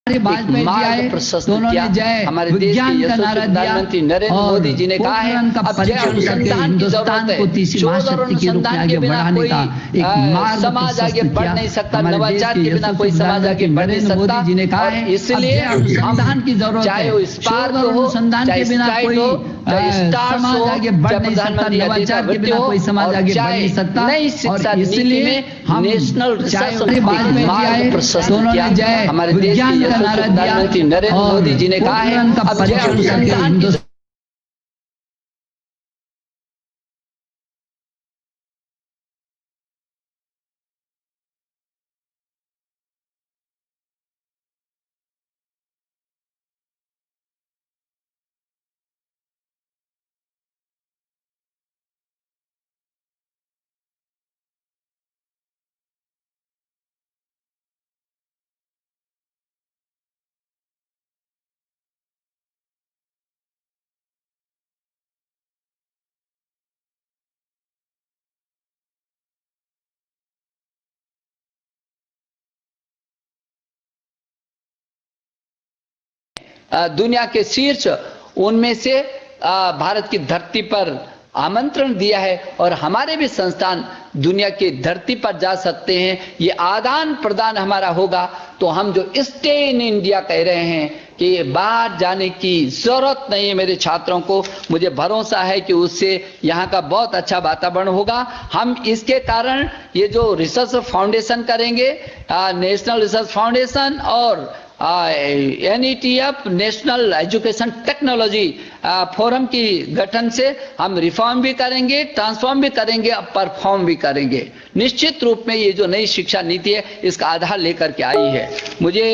मार्ग प्रशस्त किया। हमारे देश के यशस्वी प्रधानमंत्री नरेंद्र मोदी जी ने कहा है अब जय अनुसंधान की जरूरत है। शोध और अनुसंधान के बिना कोई समाज आगे बढ़ नहीं सकता, नवाचार के बिना कोई समाज आगे बढ़ नहीं सकता। और इसलिए अनुसंधान की जरूरत है, चाहे वो स्पार्क हो, चाहे स्टाइल हो, चाहे स्टार्स हो, चाहे प्रधानमंत्री नवाचार के बिना कोई समाज आगे बढ़ नहीं सकता। नई शिक्षा नीति में नेशनल रिसर्च मार्ग प्रशस्त किया। हमारे देश के प्रधानमंत्री नरेंद्र मोदी जी ने कहा है अब जय अनुसंधान की दुनिया के शीर्ष उनमें से भारत की धरती पर आमंत्रण दिया है और हमारे भी संस्थान दुनिया की धरती पर जा सकते हैं। ये आदान प्रदान हमारा होगा तो हम जो स्टे इन इंडिया कह रहे हैं कि बाहर जाने की जरूरत नहीं है मेरे छात्रों को, मुझे भरोसा है कि उससे यहाँ का बहुत अच्छा वातावरण होगा। हम इसके कारण ये जो रिसर्च फाउंडेशन करेंगे, नेशनल रिसर्च फाउंडेशन और NETF national education technology forum की गठन से हम रिफॉर्म भी करेंगे, ट्रांसफॉर्म भी करेंगे, परफॉर्म भी करेंगे। निश्चित रूप में ये जो नई शिक्षा नीति है इसका आधार लेकर के आई है। मुझे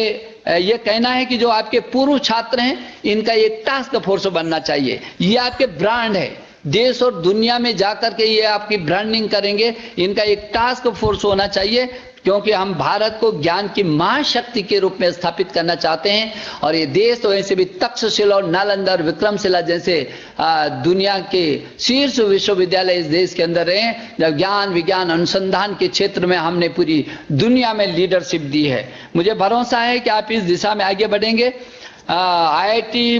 ये कहना है कि जो आपके पूर्व छात्र हैं इनका एक टास्क फोर्स बनना चाहिए। ये आपके ब्रांड है, देश और दुनिया में जाकर के ये आपकी ब्रांडिंग करेंगे। इनका एक टास्क फोर्स होना चाहिए क्योंकि हम भारत को ज्ञान की महाशक्ति के रूप में स्थापित करना चाहते हैं। और ये देश तो ऐसे भी तक्षशिला और नालंदा और विक्रमशिला जैसे दुनिया के शीर्ष विश्वविद्यालय इस देश के अंदर रहे, जब ज्ञान विज्ञान अनुसंधान के क्षेत्र में हमने पूरी दुनिया में लीडरशिप दी है। मुझे भरोसा है कि आप इस दिशा में आगे बढ़ेंगे। IIT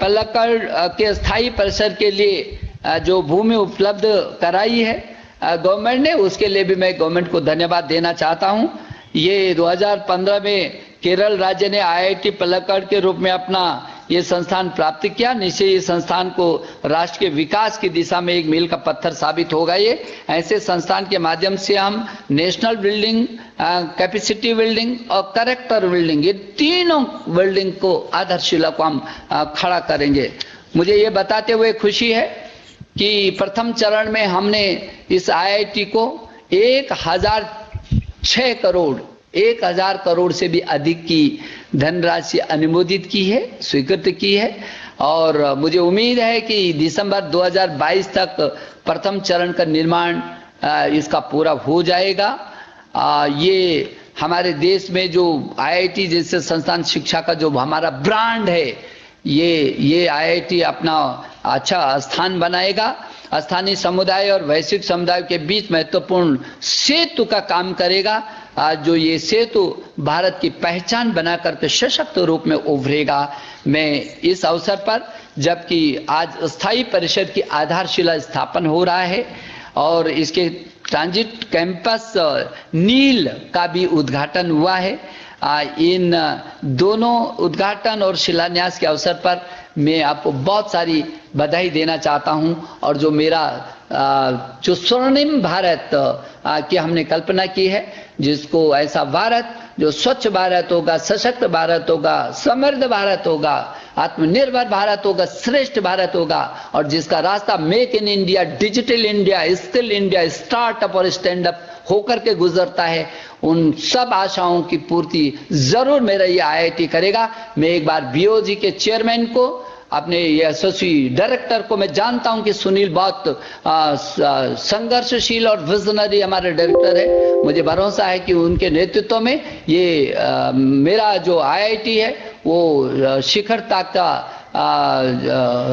पलक्कड़ के स्थायी परिसर के लिए जो भूमि उपलब्ध कराई है गवर्नमेंट ने, उसके लिए भी मैं गवर्नमेंट को धन्यवाद देना चाहता हूं। ये 2015 में केरल राज्य ने IIT पलक्कड़ के रूप में अपना ये संस्थान प्राप्त किया। निश्चय ये संस्थान को राष्ट्र के विकास की दिशा में एक मील का पत्थर साबित होगा। ये ऐसे संस्थान के माध्यम से हम नेशनल बिल्डिंग, कैपेसिटी बिल्डिंग और कैरेक्टर बिल्डिंग, ये तीनों बिल्डिंग को आधारशिला को हम खड़ा करेंगे। मुझे ये बताते हुए खुशी है कि प्रथम चरण में हमने इस IIT को 1000 करोड़ से भी अधिक की धनराशि अनुमोदित की है, स्वीकृत की है। और मुझे उम्मीद है कि दिसंबर 2022 तक प्रथम चरण का निर्माण इसका पूरा हो जाएगा। ये हमारे देश में जो IIT जैसे संस्थान शिक्षा का जो हमारा ब्रांड है, ये IIT अपना अच्छा स्थान बनाएगा। स्थानीय समुदाय और वैश्विक समुदाय के बीच महत्वपूर्ण सेतु का काम करेगा। जो ये सेतु भारत की पहचान बनाकर के सशक्त रूप में उभरेगा। मैं इस अवसर पर, जबकि आज स्थायी परिषद की आधारशिला स्थापन हो रहा है और इसके ट्रांजिट कैंपस नील का भी उद्घाटन हुआ है, इन दोनों उद्घाटन और शिलान्यास के अवसर पर मैं आपको बहुत सारी बधाई देना चाहता हूं। और जो मेरा जो स्वर्णिम भारत की हमने कल्पना की है, जिसको ऐसा भारत जो स्वच्छ भारत होगा, सशक्त भारत होगा, समृद्ध भारत होगा, आत्मनिर्भर भारत होगा, श्रेष्ठ भारत होगा, और जिसका रास्ता make in India, digital India, skill India, startup और स्टैंड अप होकर के गुजरता है, उन सब आशाओं की पूर्ति जरूर मेरा ये IIT करेगा। मैं एक बार BOG के चेयरमैन को, अपने यशस्वी डायरेक्टर को, मैं जानता हूं कि सुनील बहुत संघर्षशील और विजनरी हमारे डायरेक्टर है। मुझे भरोसा है कि उनके नेतृत्व में ये मेरा जो IIT है वो शिखरता का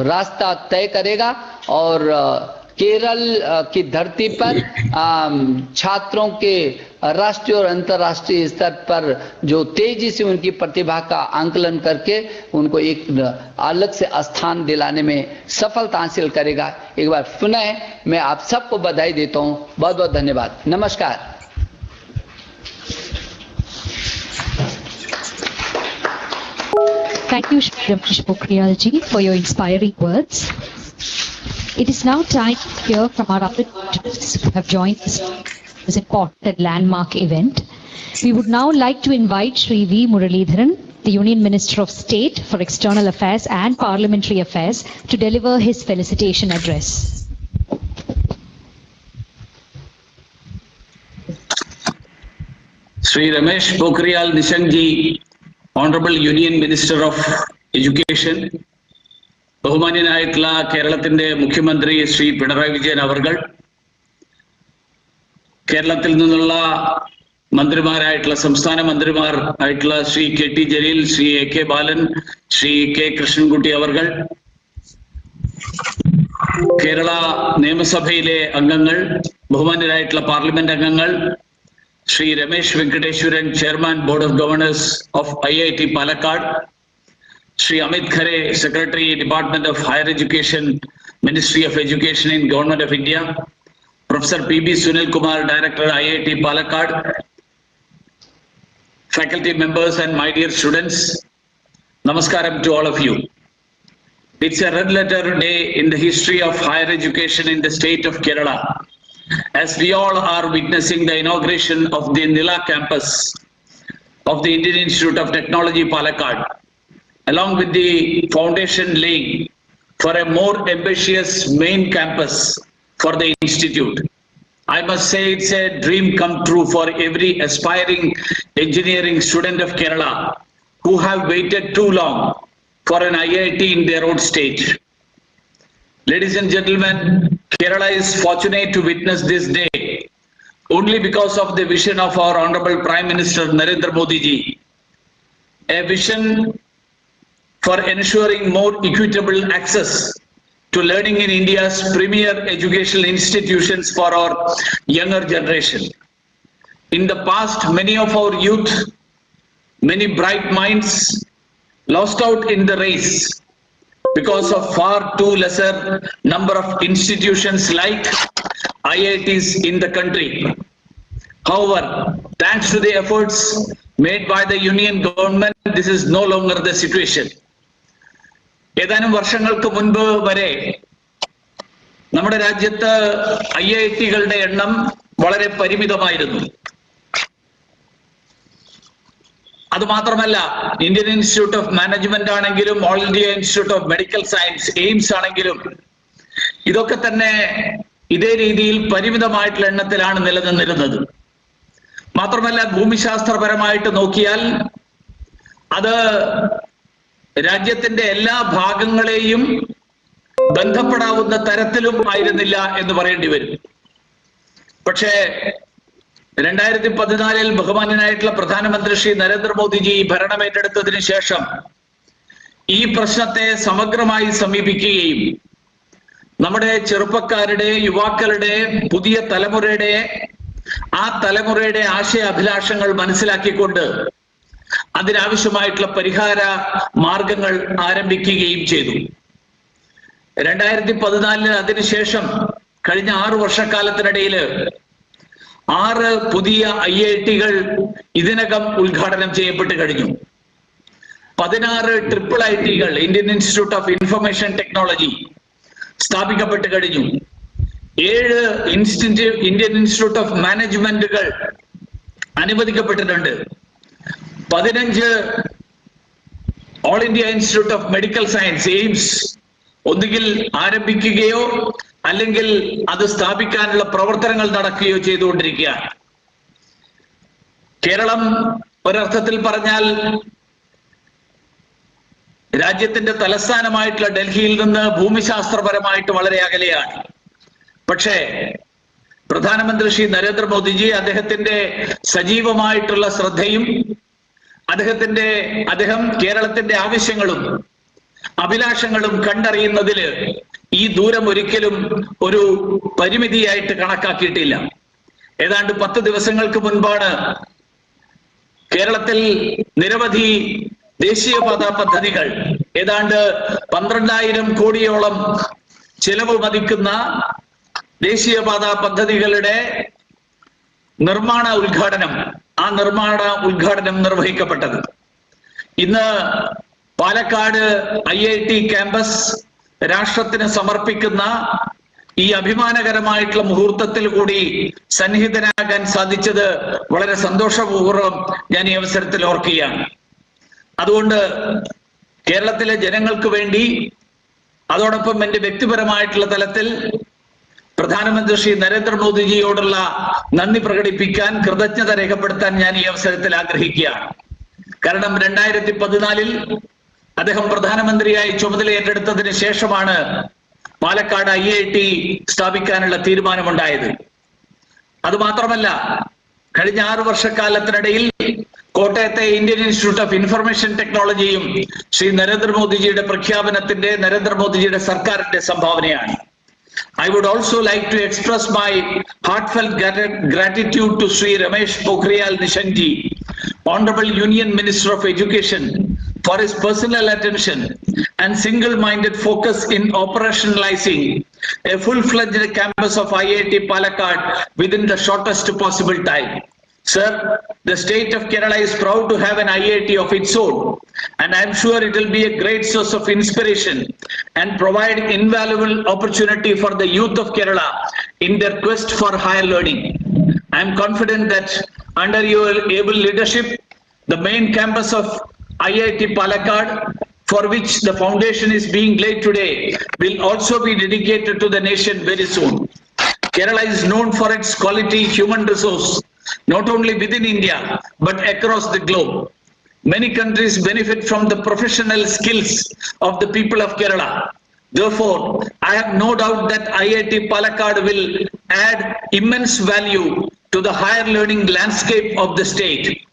रास्ता तय करेगा। और केरल की धरती पर छात्रों के राष्ट्रीय और अंतर्राष्ट्रीय स्तर पर जो तेजी से उनकी प्रतिभा का आंकलन करके उनको एक अलग से स्थान दिलाने में सफलता हासिल करेगा। एक बार पुनः मैं आप सबको बधाई देता हूं। बहुत बहुत धन्यवाद। नमस्कार। Thank you, Shri Ramesh Pokhriyal ji, for your inspiring words. It is now time to hear from our other students who have joined this important landmark event. We would now like to invite Shri V. Muralidharan, the Union Minister of State for External Affairs and Parliamentary Affairs, to deliver his felicitation address. Shri Ramesh Pokhriyal Nishank ji, Honorable Union Minister of Education, ബഹുമാന്യനായിട്ടുള്ള കേരളത്തിന്റെ മുഖ്യമന്ത്രി ശ്രീ പിണറായി വിജയൻ അവർകൾ, കേരളത്തിൽ നിന്നുള്ള മന്ത്രിമാരായിട്ടുള്ള സംസ്ഥാന മന്ത്രിമാർ ആയിട്ടുള്ള Shri KT Jaleel, Shri AK ബാലൻ, Shri K Krishnankutty അവർകൾ, കേരള നിയമസഭയിലെ അംഗങ്ങൾ, ബഹുമാന്യരായിട്ടുള്ള പാർലമെന്റ് അംഗങ്ങൾ, Shri Ramesh Venkateswaran, chairman board of governor's of IIT Palakkad, Shri Amit Khare, Secretary, Department of Higher Education, Ministry of Education in Government of India, Professor PB Sunil Kumar, Director, IIT Palakkad, faculty members and my dear students, Namaskaram to all of you. It's a red letter day in the history of higher education in the state of Kerala, as we all are witnessing the inauguration of the Nila Campus of the Indian Institute of Technology, Palakkad, along with the foundation laying for a more ambitious main campus for the institute. I must say it's a dream come true for every aspiring engineering student of Kerala who have waited too long for an IIT in their own state. Ladies and gentlemen, Kerala is fortunate to witness this day, only because of the vision of our Honorable Prime Minister Narendra Modi ji, a vision for ensuring more equitable access to learning in India's premier educational institutions for our younger generation. In the past, many of our youth, many bright minds lost out in the race because of far too lesser number of institutions like IITs in the country. However, thanks to the efforts made by the Union government, this is no longer the situation. ഏതാനും വർഷങ്ങൾക്ക് മുൻപ് വരെ നമ്മുടെ രാജ്യത്ത് IITകളുടെ എണ്ണം വളരെ പരിമിതമായിരുന്നു. അതുമാത്രമല്ല, ഇന്ത്യൻ ഇൻസ്റ്റിറ്റ്യൂട്ട് ഓഫ് മാനേജ്മെന്റ് ആണെങ്കിലും all India institute of medical science AIIMS ആണെങ്കിലും ഇതൊക്കെ തന്നെ ഇതേ രീതിയിൽ പരിമിതമായിട്ടുള്ള എണ്ണത്തിലാണ് നിലനിന്നിരുന്നത്. മാത്രമല്ല, ഭൂമിശാസ്ത്രപരമായിട്ട് നോക്കിയാൽ അത് രാജ്യത്തിന്റെ എല്ലാ ഭാഗങ്ങളെയും ബന്ധപ്പെടാവുന്ന തരത്തിലും ആയിരുന്നില്ല എന്ന് പറയേണ്ടി വരും. പക്ഷേ 2014 ബഹുമാന്യനായിട്ടുള്ള പ്രധാനമന്ത്രി ശ്രീ നരേന്ദ്രമോദിജി ഭരണമേറ്റെടുത്തതിന് ശേഷം ഈ പ്രശ്നത്തെ സമഗ്രമായി സമീപിക്കുകയും നമ്മുടെ ചെറുപ്പക്കാരുടെ, യുവാക്കളുടെ, പുതിയ തലമുറയുടെ ആ തലമുറയുടെ ആശയ അഭിലാഷങ്ങൾ മനസ്സിലാക്കിക്കൊണ്ട് അതിനാവശ്യമായിട്ടുള്ള പരിഹാര മാർഗങ്ങൾ ആരംഭിക്കുകയും ചെയ്തു. 2014 അതിനുശേഷം കഴിഞ്ഞ 6 വർഷക്കാലത്തിനിടയിൽ 6 പുതിയ IITകൾ ഇതിനകം ഉദ്ഘാടനം ചെയ്യപ്പെട്ട് കഴിഞ്ഞു. 16 ട്രിപ്പിൾ IITകൾ, Indian institute of Information Technology, സ്ഥാപിക്കപ്പെട്ട് കഴിഞ്ഞു. 7 ഇന്ത്യൻ ഇൻസ്റ്റിറ്റ്യൂട്ട് ഓഫ് മാനേജ്മെന്റുകൾ അനുവദിക്കപ്പെട്ടിട്ടുണ്ട്. 15 all India institute of medical science AIIMS ഒന്നുകിൽ ആരംഭിക്കുകയോ അല്ലെങ്കിൽ അത് സ്ഥാപിക്കാനുള്ള പ്രവർത്തനങ്ങൾ നടക്കുകയോ ചെയ്തുകൊണ്ടിരിക്കുകയാണ്. കേരളം ഒരർത്ഥത്തിൽ പറഞ്ഞാൽ രാജ്യത്തിന്റെ തലസ്ഥാനമായിട്ടുള്ള ഡൽഹിയിൽ നിന്ന് ഭൂമിശാസ്ത്രപരമായിട്ട് വളരെ അകലെയാണ്. പക്ഷേ പ്രധാനമന്ത്രി ശ്രീ നരേന്ദ്രമോദിജി അദ്ദേഹത്തിന്റെ സജീവമായിട്ടുള്ള ശ്രദ്ധയും അദ്ദേഹം കേരളത്തിന്റെ ആവശ്യങ്ങളും അഭിലാഷങ്ങളും കണ്ടറിയുന്നതിൽ ഈ ദൂരം ഒരിക്കലും ഒരു പരിമിതിയായിട്ട് കണക്കാക്കിയിട്ടില്ല. ഏതാണ്ട് 10 ദിവസങ്ങൾക്ക് മുൻപാണ് കേരളത്തിൽ നിരവധി ദേശീയപാത പദ്ധതികൾ, ഏതാണ്ട് 12,000 കോടിയോളം ചെലവ് മതിക്കുന്ന ദേശീയപാത പദ്ധതികളുടെ നിർമ്മാണ ഉദ്ഘാടനം നിർവഹിക്കപ്പെട്ടത്. ഇന്ന് പാലക്കാട് IIT ക്യാമ്പസ് രാഷ്ട്രത്തിന് സമർപ്പിക്കുന്ന ഈ അഭിമാനകരമായിട്ടുള്ള മുഹൂർത്തത്തിൽ കൂടി സന്നിഹിതനാകാൻ സാധിച്ചത് വളരെ സന്തോഷപൂർവ്വം ഞാൻ ഈ അവസരത്തിൽ ഓർക്കുകയാണ്. അതുകൊണ്ട് കേരളത്തിലെ ജനങ്ങൾക്ക് വേണ്ടി, അതോടൊപ്പം എന്റെ വ്യക്തിപരമായിട്ടുള്ള തലത്തിൽ പ്രധാനമന്ത്രി ശ്രീ നരേന്ദ്രമോദിജിയോടുള്ള നന്ദി പ്രകടിപ്പിക്കാൻ, കൃതജ്ഞത രേഖപ്പെടുത്താൻ ഞാൻ ഈ അവസരത്തിൽ ആഗ്രഹിക്കുകയാണ്. കാരണം 2014 അദ്ദേഹം പ്രധാനമന്ത്രിയായി ചുമതല ഏറ്റെടുത്തതിന് ശേഷമാണ് പാലക്കാട് IIT സ്ഥാപിക്കാനുള്ള തീരുമാനമുണ്ടായത്. അതുമാത്രമല്ല, കഴിഞ്ഞ 6 വർഷക്കാലത്തിനിടയിൽ കോട്ടയത്തെ ഇന്ത്യൻ ഇൻസ്റ്റിറ്റ്യൂട്ട് ഓഫ് ഇൻഫർമേഷൻ ടെക്നോളജിയും ശ്രീ നരേന്ദ്രമോദിജിയുടെ പ്രഖ്യാപനത്തിന്റെ, നരേന്ദ്രമോദിജിയുടെ സർക്കാരിന്റെ സംഭാവനയാണ്. I would also like to express my heartfelt gratitude to Sri Ramesh Pokhriyal Nishank ji, Honorable Union Minister of Education, for his personal attention and single-minded focus in operationalizing a full-fledged campus of IIT Palakkad within the shortest possible time. Sir, the state of Kerala is proud to have an IIT of its own, and I am sure it will be a great source of inspiration and provide invaluable opportunity for the youth of Kerala in their quest for higher learning. I am confident that under your able leadership, the main campus of IIT Palakkad, for which the foundation is being laid today, will also be dedicated to the nation very soon. Kerala is known for its quality human resource, not only within India, but across the globe. Many countries benefit from the professional skills of the people of Kerala. Therefore, I have no doubt that IIT Palakkad will add immense value to the higher learning landscape of the state.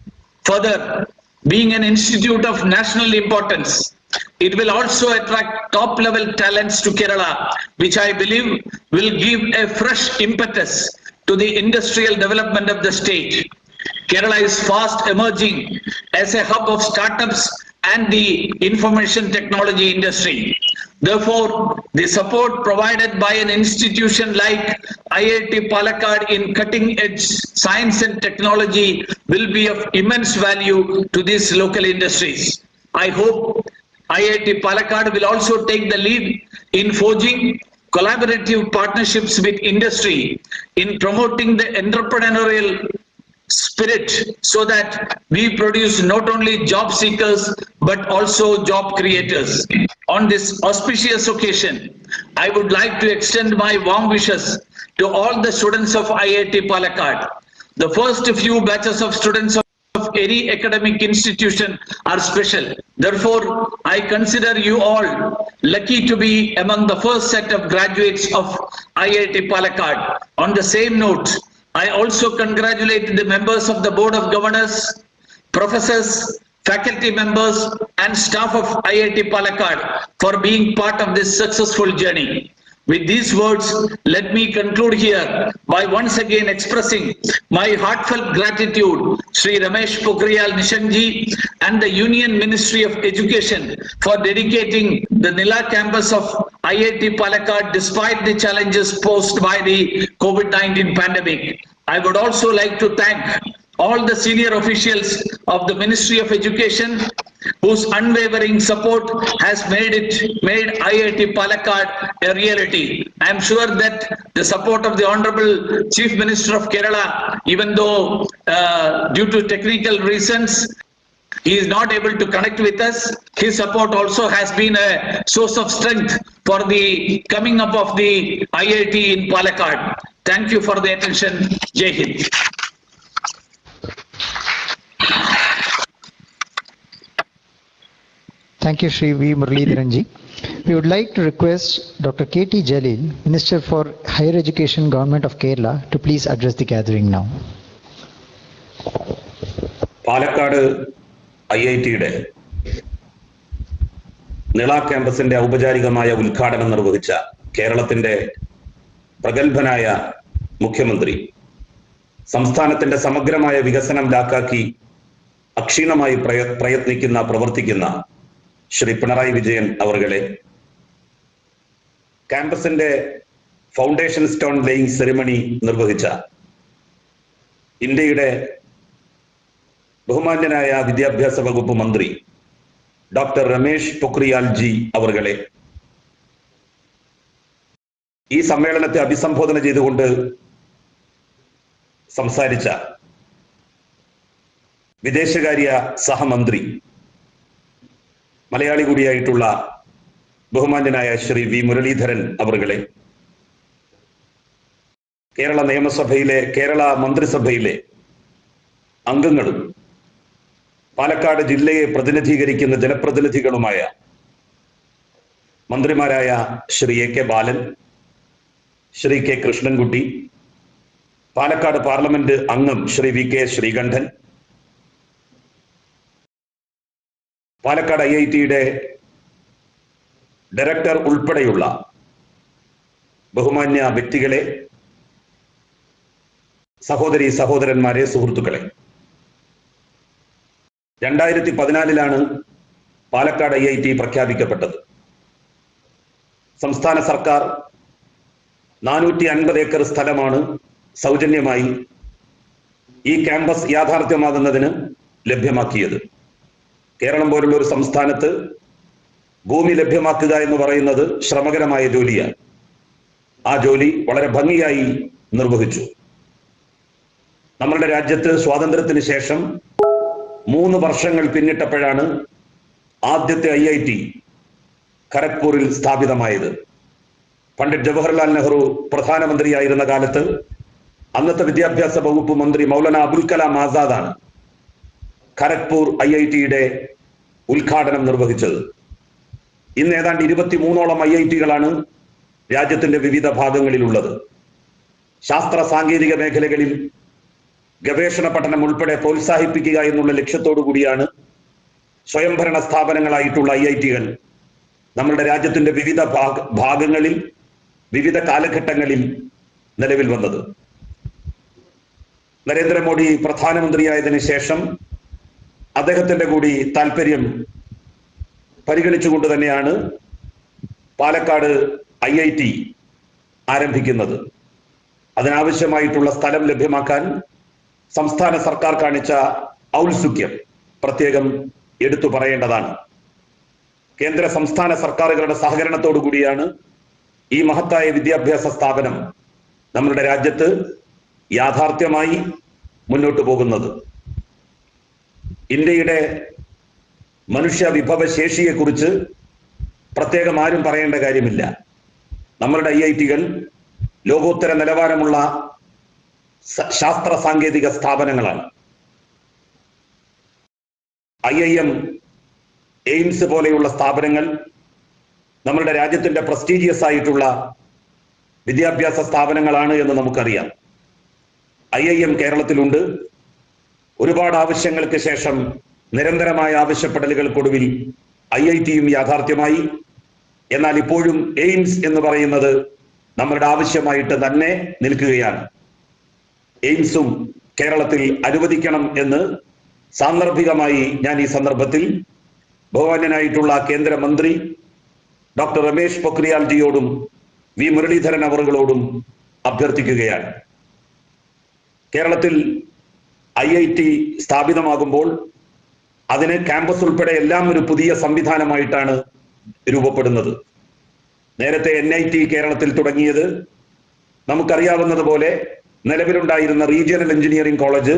Further, being an institute of national importance, it will also attract top-level talents to Kerala, which I believe will give a fresh impetus to the industrial development of the state. Kerala is fast emerging as a hub of startups and the information technology industry. Therefore, the support provided by an institution like IIT Palakkad in cutting-edge science and technology will be of immense value to these local industries. I hope IIT Palakkad will also take the lead in forging collaborative partnerships with industry in promoting the entrepreneurial spirit so that we produce not only job seekers but also job creators. On this auspicious occasion, I would like to extend my warm wishes to all the students of IIT Palakkad. The first few batches of students of any academic institution are special. Therefore, I consider you all lucky to be among the first set of graduates of IIT Palakkad. On the same note, I also congratulate the members of the Board of Governors, professors, faculty members and staff of IIT Palakkad for being part of this successful journey. With these words, let me conclude here by once again expressing my heartfelt gratitude Sri Ramesh Pokhriyal Nishank ji and the Union Ministry of Education for dedicating the Nila campus of IIT Palakkad despite the challenges posed by the COVID-19 pandemic. I would also like to thank all the senior officials of the Ministry of Education whose unwavering support has made IIT Palakkad a reality. I am sure that the support of the Honorable Chief Minister of Kerala, even though due to technical reasons, he is not able to connect with us, his support also has been a source of strength for the coming up of the IIT in Palakkad. Thank you for the attention. Jai Hind. Thank you, Shri V. Muralidharan ji. We would like to request Dr. K.T. Jalil, Minister for Higher Education, Government of Kerala, to please address the gathering now. Palakkad IIT Nila Campus in the Upajarigama Utkadana Nirvahicha, Keralathinte Pragalbhanaya Mukhyamantri, Samsthanathinte Samagramaya Vikasanam Dakaki, Akshinamai Prayatnikina Pravartikina, Shri Pinarayi Vijayan Avargale. Campus in the foundation stone laying ceremony Nirvahicha. India Bahumanyanaya Vidyabhyasa Vagupu Mantri, Dr. Ramesh Pokhriyal ji Avargale. ഈ സമ്മേളനത്തെ അഭിസംബോധന ചെയ്തുകൊണ്ട് സംസാരിച്ച വിദേശകാര്യ സഹമന്ത്രി മലയാളി കൂടിയായിട്ടുള്ള ബഹുമാന്യനായ Shri V Muraleedharan അവർകളെ, കേരള നിയമസഭയിലെ കേരള മന്ത്രിസഭയിലെ അംഗങ്ങളും പാലക്കാട് ജില്ലയെ പ്രതിനിധീകരിക്കുന്ന ജനപ്രതിനിധികളുമായ മന്ത്രിമാരായ Shri A K Balan, Shri K Krishnankutty, Palakkad parliament അംഗം ശ്രീ വി കെ ശ്രീകണ്ഠൻ, പാലക്കാട് IITയുടെ ഡയറക്ടർ ഉൾപ്പെടെയുള്ള ബഹുമാന്യ വ്യക്തികളെ, സഹോദരി സഹോദരന്മാരെ, സുഹൃത്തുക്കളെ, 2014 പാലക്കാട് IIT പ്രഖ്യാപിക്കപ്പെട്ടത്. സംസ്ഥാന സർക്കാർ 450 ഏക്കർ സ്ഥലമാണ് സൗജന്യമായി ഈ ക്യാമ്പസ് യാഥാർത്ഥ്യമാകുന്നതിന് ലഭ്യമാക്കിയത്. കേരളം പോലുള്ള ഒരു സംസ്ഥാനത്ത് ഭൂമി ലഭ്യമാക്കുക എന്ന് പറയുന്നത് ശ്രമകരമായ ജോലിയാണ്. ആ ജോലി വളരെ ഭംഗിയായി നിർവഹിച്ചു. നമ്മളുടെ രാജ്യത്ത് സ്വാതന്ത്ര്യത്തിന് ശേഷം 3 വർഷങ്ങൾ പിന്നിട്ടപ്പോഴാണ് ആദ്യത്തെ IIT ഖരഗ്പൂരിൽ സ്ഥാപിതമായത്. പണ്ഡിറ്റ് ജവഹർലാൽ നെഹ്റു പ്രധാനമന്ത്രിയായിരുന്ന കാലത്ത് അന്നത്തെ വിദ്യാഭ്യാസ വകുപ്പ് മന്ത്രി മൗലാന അബുൽ കലാം ആസാദാണ് ഖരഗ്പൂർ IITയുടെ ഉദ്ഘാടനം നിർവഹിച്ചത്. ഇന്ന് ഏതാണ്ട് 23ഓളം IITകളാണ് രാജ്യത്തിന്റെ വിവിധ ഭാഗങ്ങളിലുള്ളത്. ശാസ്ത്ര സാങ്കേതിക മേഖലകളിൽ ഗവേഷണ പഠനം ഉൾപ്പെടെ പ്രോത്സാഹിപ്പിക്കുക എന്നുള്ള ലക്ഷ്യത്തോടു കൂടിയാണ് സ്വയംഭരണ സ്ഥാപനങ്ങളായിട്ടുള്ള IIT-കൾ നമ്മുടെ രാജ്യത്തിന്റെ വിവിധ ഭാഗങ്ങളിൽ വിവിധ കാലഘട്ടങ്ങളിൽ നിലവിൽ വന്നത്. നരേന്ദ്രമോദി പ്രധാനമന്ത്രിയായതിനു ശേഷം അദ്ദേഹത്തിന്റെ കൂടി താല്പര്യം പരിഗണിച്ചുകൊണ്ട് തന്നെയാണ് പാലക്കാട് IIT ആരംഭിക്കുന്നത്. അതിനാവശ്യമായിട്ടുള്ള സ്ഥലം ലഭ്യമാക്കാൻ സംസ്ഥാന സർക്കാർ കാണിച്ച ഔത്സുക്യം പ്രത്യേകം എടുത്തു പറയേണ്ടതാണ്. കേന്ദ്ര സംസ്ഥാന സർക്കാരുകളുടെ സഹകരണത്തോടു കൂടിയാണ് ഈ മഹത്തായ വിദ്യാഭ്യാസ സ്ഥാപനം നമ്മുടെ രാജ്യത്ത് യാഥാർത്ഥ്യമായി മുന്നോട്ട് പോകുന്നത്. ഇന്ത്യയുടെ മനുഷ്യ വിഭവശേഷിയെക്കുറിച്ച് പ്രത്യേകം ആരും പറയേണ്ട കാര്യമില്ല. നമ്മളുടെ IIT-കൾ ലോകോത്തര നിലവാരമുള്ള ശാസ്ത്ര സാങ്കേതിക സ്ഥാപനങ്ങളാണ്. IIM, എയിംസ് പോലെയുള്ള സ്ഥാപനങ്ങൾ നമ്മുടെ രാജ്യത്തിന്റെ പ്രസ്റ്റീജിയസ് ആയിട്ടുള്ള വിദ്യാഭ്യാസ സ്ഥാപനങ്ങളാണ് എന്ന് നമുക്കറിയാം. IIM കേരളത്തിലുണ്ട്. ഒരുപാട് ആവശ്യങ്ങൾക്ക് ശേഷം നിരന്തരമായ ആവശ്യപ്പെടലുകൾക്കൊടുവിൽ IIT-യും യാഥാർത്ഥ്യമായി. എന്നാൽ ഇപ്പോഴും എയിംസ് എന്ന് പറയുന്നത് നമ്മുടെ ആവശ്യമായിട്ട് തന്നെ നിൽക്കുകയാണ്. എയിംസും കേരളത്തിൽ അനുവദിക്കണം എന്ന് സാന്ദർഭികമായി ഞാൻ ഈ സന്ദർഭത്തിൽ ബഹുമാന്യനായിട്ടുള്ള കേന്ദ്രമന്ത്രി ഡോക്ടർ രമേശ് പൊഖ്രിയാൽജിയോടും വി മുരളീധരൻ അവറുകളോടും അഭ്യർത്ഥിക്കുകയാണ്. കേരളത്തിൽ IIT സ്ഥാപിതമാകുമ്പോൾ അതിന് ക്യാമ്പസ് ഉൾപ്പെടെ എല്ലാം ഒരു പുതിയ സംവിധാനമായിട്ടാണ് രൂപപ്പെടുന്നത്. നേരത്തെ NIT കേരളത്തിൽ തുടങ്ങിയത് നമുക്കറിയാവുന്നതുപോലെ നിലവിലുണ്ടായിരുന്ന regional engineering college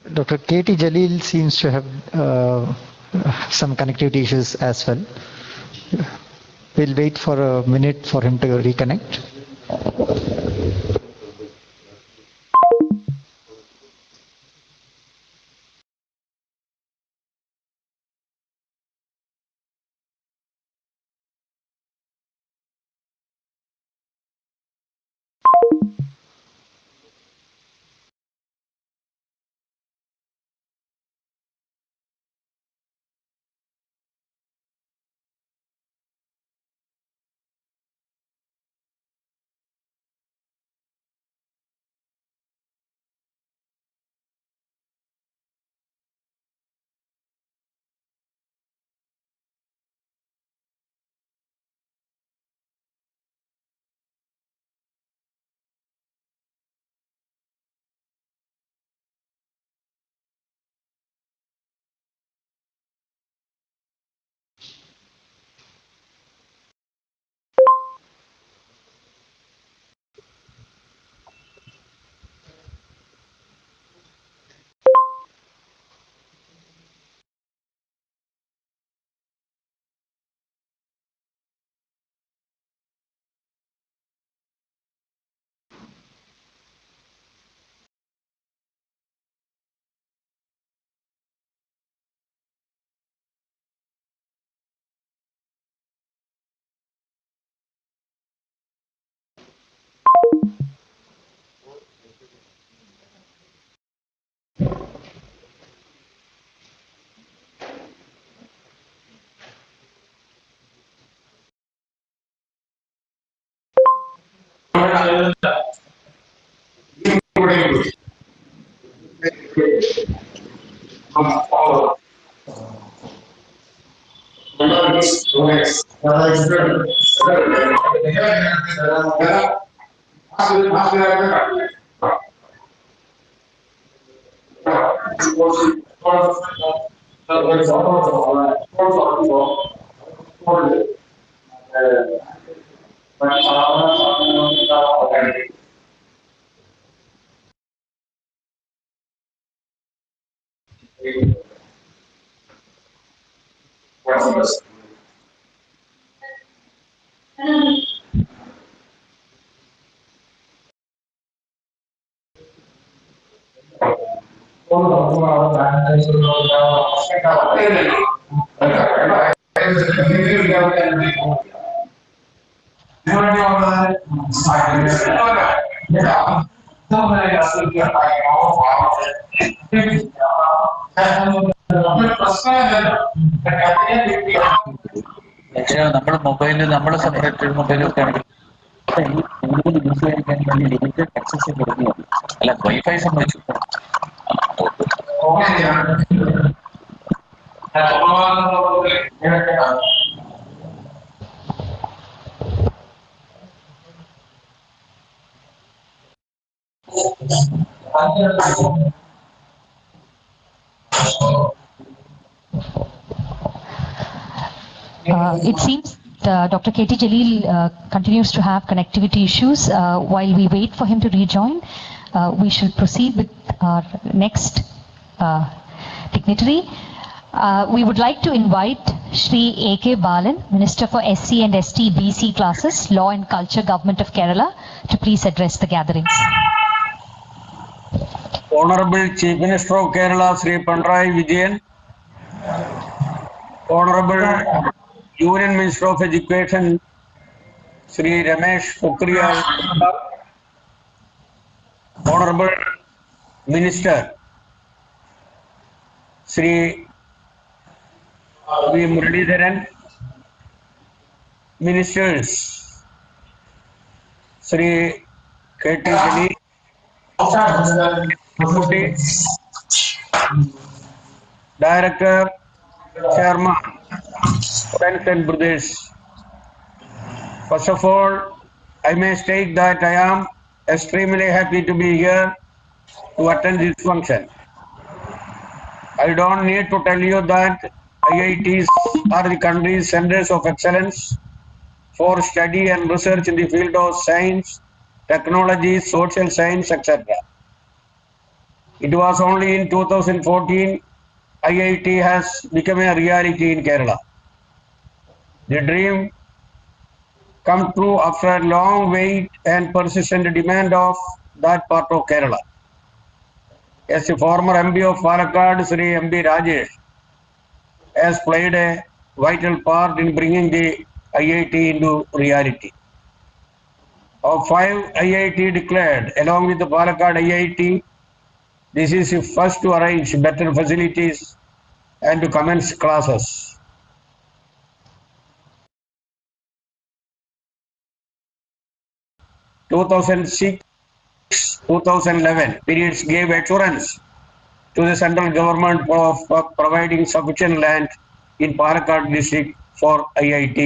Dr. K.T. Jalil seems to have some connectivity issues as well. We'll wait for a minute for him to reconnect. പക്ഷേ നമ്മുടെ മൊബൈലിൽ നമ്മുടെ സെപ്പറേറ്റ് മൊബൈലൊക്കെ ആണെങ്കിൽ കൂടുതൽ യൂസ് ചെയ്യാൻ വേണ്ടി ലിമിറ്റഡ് ആക്സസ് കൊടുക്കുകയാണ്. അല്ല വൈഫൈ സംബന്ധിച്ചു It seems Dr. K.T. Jalil continues to have connectivity issues. While we wait for him to rejoin, we shall proceed with our next dignitary. We would like to invite Shri A.K. Balan, Minister for SC and ST BC classes, Law and Culture, Government of Kerala, to please address the gatherings. Honorable Chief Minister of Kerala, Sri Pinarayi Vijayan, Honorable Union Minister of Education, Sri Ramesh Pokhriyal, Honorable Minister, Sri V. Muralidharan, Ministers, Sri K.T. Jalil, Deputy Director, Chairman, friends and brothers. First of all, I may state that I am extremely happy to be here to attend this function. I don't need to tell you that IITs are the country's centers of excellence for study and research in the field of science, technology, social science, etc. It was only in 2014 IIT has become a reality in Kerala. The dream come true after a long wait and persistent demand of that part of Kerala. As a former MP of Palakkad, Sri MP Rajesh has played a vital part in bringing the IIT into reality. Of 5 IIT declared, along with the Palakkad IIT, this is the first to arrange better facilities and to commence classes. 2006-2011 periods gave assurance to the central government of providing sufficient land in Palakkad district for IIT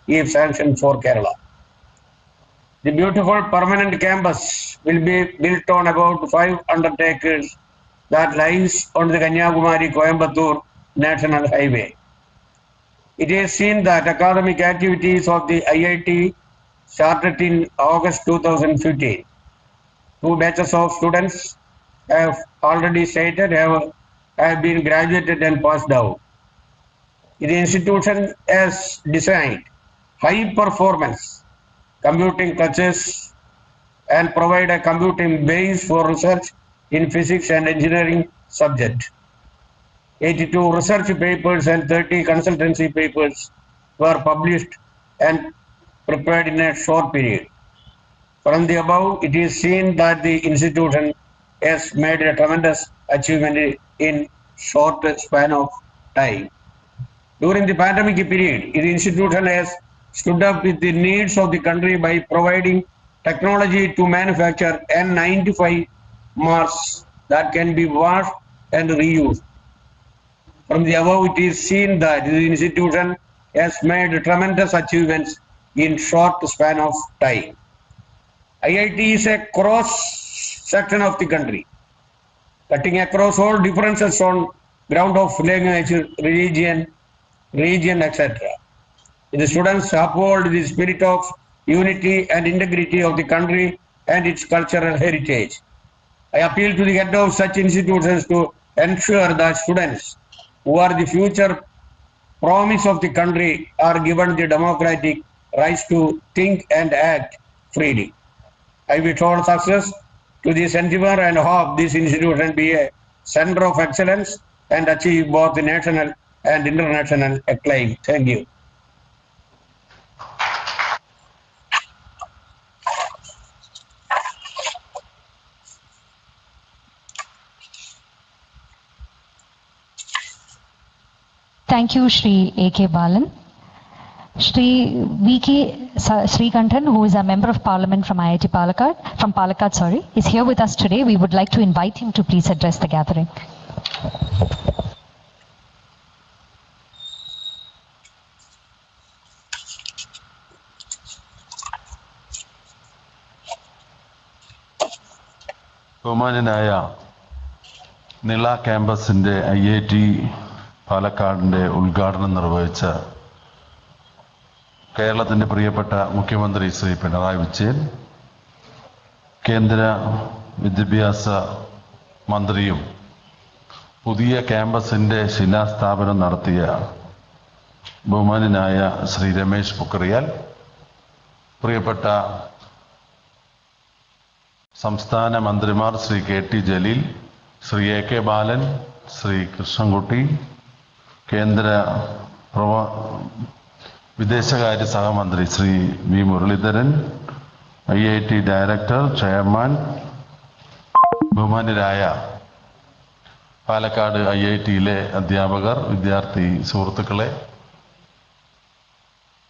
if sanctioned for Kerala. The beautiful permanent campus will be built on about 500 acres that lies on the Kanyakumari-Coimbatore National Highway. It is seen that academic activities of the IIT started in August 2015. 2 batches of students have already stated have been graduated and passed out. The institution has designed high performance computing clusters and provide a computing base for research in physics and engineering subject. 82 research papers and 30 consultancy papers were published and prepared in a short period. From the above, it is seen that the institution has made a tremendous achievement in short span of time. During the pandemic period, the institution has stood up with the needs of the country by providing technology to manufacture N95 masks that can be washed and reused. From the above, it is seen that the institution has made tremendous achievements in short span of time. IIT is a cross section of the country, cutting across all differences on ground of language, religion, etc. The students uphold the spirit of unity and integrity of the country and its cultural heritage. I appeal to the head of such institutions to ensure that students who are the future promise of the country are given the democratic rights to think and act freely. I wish all success to this endeavor and hope this institution be a center of excellence and achieve both national and international acclaim. Thank you. Thank you, Shri A.K. Balan. Shri V.K. Srikantan, who is a member of Parliament from IIT Palakkad, is here with us today. We would like to invite him to please address the gathering. ബഹുമാന്യനായ നില ക്യാമ്പസിൻ്റെ IIT പാലക്കാടിൻ്റെ ഉദ്ഘാടനം നിർവഹിച്ച കേരളത്തിൻ്റെ പ്രിയപ്പെട്ട മുഖ്യമന്ത്രി ശ്രീ പിണറായി വിജയൻ, കേന്ദ്ര വിദ്യാഭ്യാസ മന്ത്രിയും പുതിയ ക്യാമ്പസിൻ്റെ ശിലാസ്ഥാപനം നടത്തിയ ബഹുമാന്യനായ ശ്രീ രമേശ് പൊഖ്രിയാൽ, പ്രിയപ്പെട്ട സംസ്ഥാന മന്ത്രിമാർ ശ്രീ KT ജലീൽ, ശ്രീ AK ബാലൻ, ശ്രീ കൃഷ്ണൻകുട്ടി, കേന്ദ്ര വിദേശകാര്യ സഹമന്ത്രി Shri V Muraleedharan, IIT director, chairman, ബഹുമാന്യരായ പാലക്കാട് IITയിലെ അധ്യാപകർ, വിദ്യാർത്ഥി സുഹൃത്തുക്കളെ,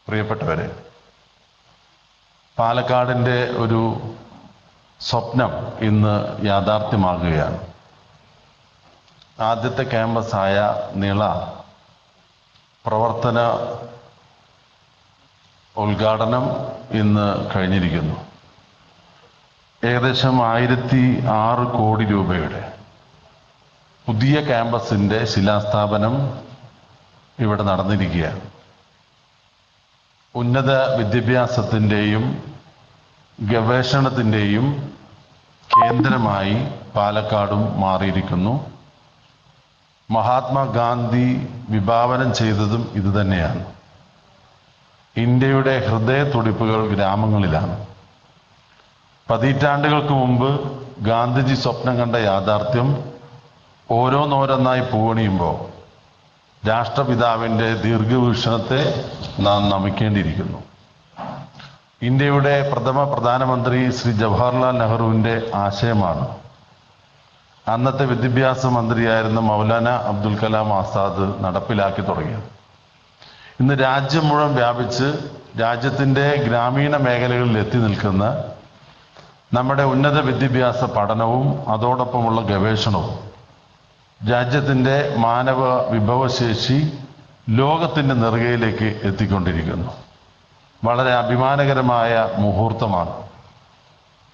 പ്രിയപ്പെട്ടവരെ, പാലക്കാടിൻ്റെ ഒരു സ്വപ്നം ഇന്ന് യാഥാർത്ഥ്യമാകുകയാണ്. ആദ്യത്തെ ക്യാമ്പസായ നിള പ്രവർത്തന ഉദ്ഘാടനം ഇന്ന് കഴിഞ്ഞിരിക്കുന്നു. ഏകദേശം 1006 കോടി രൂപയുടെ പുതിയ ക്യാമ്പസിൻ്റെ ശിലാസ്ഥാപനം ഇവിടെ നടന്നിരിക്കുകയാണ്. ഉന്നത വിദ്യാഭ്യാസത്തിൻ്റെയും ഗവേഷണത്തിൻ്റെയും കേന്ദ്രമായി പാലക്കാടും മാറിയിരിക്കുന്നു. മഹാത്മാഗാന്ധി വിഭാവനം ചെയ്തതും ഇതുതന്നെയാണ്. ഇന്ത്യയുടെ ഹൃദയത്തുടിപ്പുകൾ ഗ്രാമങ്ങളിലാണ്. പതിറ്റാണ്ടുകൾക്ക് മുമ്പ് ഗാന്ധിജി സ്വപ്നം കണ്ട യാഥാർത്ഥ്യം ഓരോന്നോരോന്നായി പൂവണിയുമ്പോൾ രാഷ്ട്രപിതാവിൻ്റെ ദീർഘവീക്ഷണത്തെ നാം നമിക്കേണ്ടിയിരിക്കുന്നു. ഇന്ത്യയുടെ പ്രഥമ പ്രധാനമന്ത്രി ശ്രീ ജവഹർലാൽ നെഹ്റുവിൻ്റെ ആശയമാണ് അന്നത്തെ വിദ്യാഭ്യാസ മന്ത്രിയായിരുന്ന മൗലാന അബ്ദുൽ കലാം ആസാദ് നടപ്പിലാക്കി തുടങ്ങിയത്. ഇന്ന് രാജ്യം മുഴുവൻ വ്യാപിച്ച് രാജ്യത്തിൻ്റെ ഗ്രാമീണ മേഖലകളിൽ എത്തി നിൽക്കുന്ന നമ്മുടെ ഉന്നത വിദ്യാഭ്യാസ പഠനവും അതോടൊപ്പമുള്ള ഗവേഷണവും രാജ്യത്തിൻ്റെ മാനവ വിഭവശേഷി ലോകത്തിൻ്റെ നെറുകയിലേക്ക് എത്തിക്കൊണ്ടിരിക്കുന്നു. വളരെ അഭിമാനകരമായ മുഹൂർത്തമാണ്.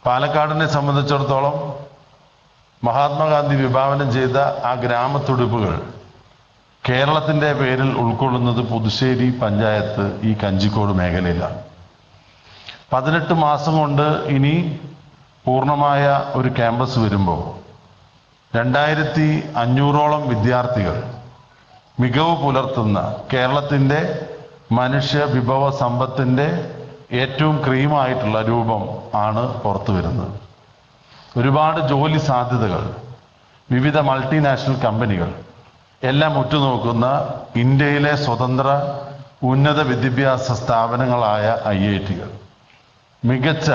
പാലക്കാടിനെ സംബന്ധിച്ചിടത്തോളം മഹാത്മാഗാന്ധി വിഭാവനം ചെയ്ത ആ ഗ്രാമത്തുടിപ്പുകൾ കേരളത്തിൻ്റെ പേരിൽ ഉൾക്കൊള്ളുന്നത് പുതുശ്ശേരി പഞ്ചായത്ത് ഈ കഞ്ചിക്കോട് മേഖലയിലാണ്. 18 മാസം കൊണ്ട് ഇനി പൂർണ്ണമായ ഒരു ക്യാമ്പസ് വരുമ്പോൾ 2500ഓളം വിദ്യാർത്ഥികൾ മികവ് പുലർത്തുന്ന കേരളത്തിൻ്റെ മനുഷ്യ വിഭവ സമ്പത്തിൻ്റെ ഏറ്റവും ക്രീമായിട്ടുള്ള രൂപം ആണ് പുറത്തു വരുന്നത്. ഒരുപാട് ജോലി സാധ്യതകൾ, വിവിധ മൾട്ടിനാഷണൽ കമ്പനികൾ എല്ലാം ഉറ്റുനോക്കുന്ന ഇന്ത്യയിലെ സ്വതന്ത്ര ഉന്നത വിദ്യാഭ്യാസ സ്ഥാപനങ്ങളായ IITകൾ മികച്ച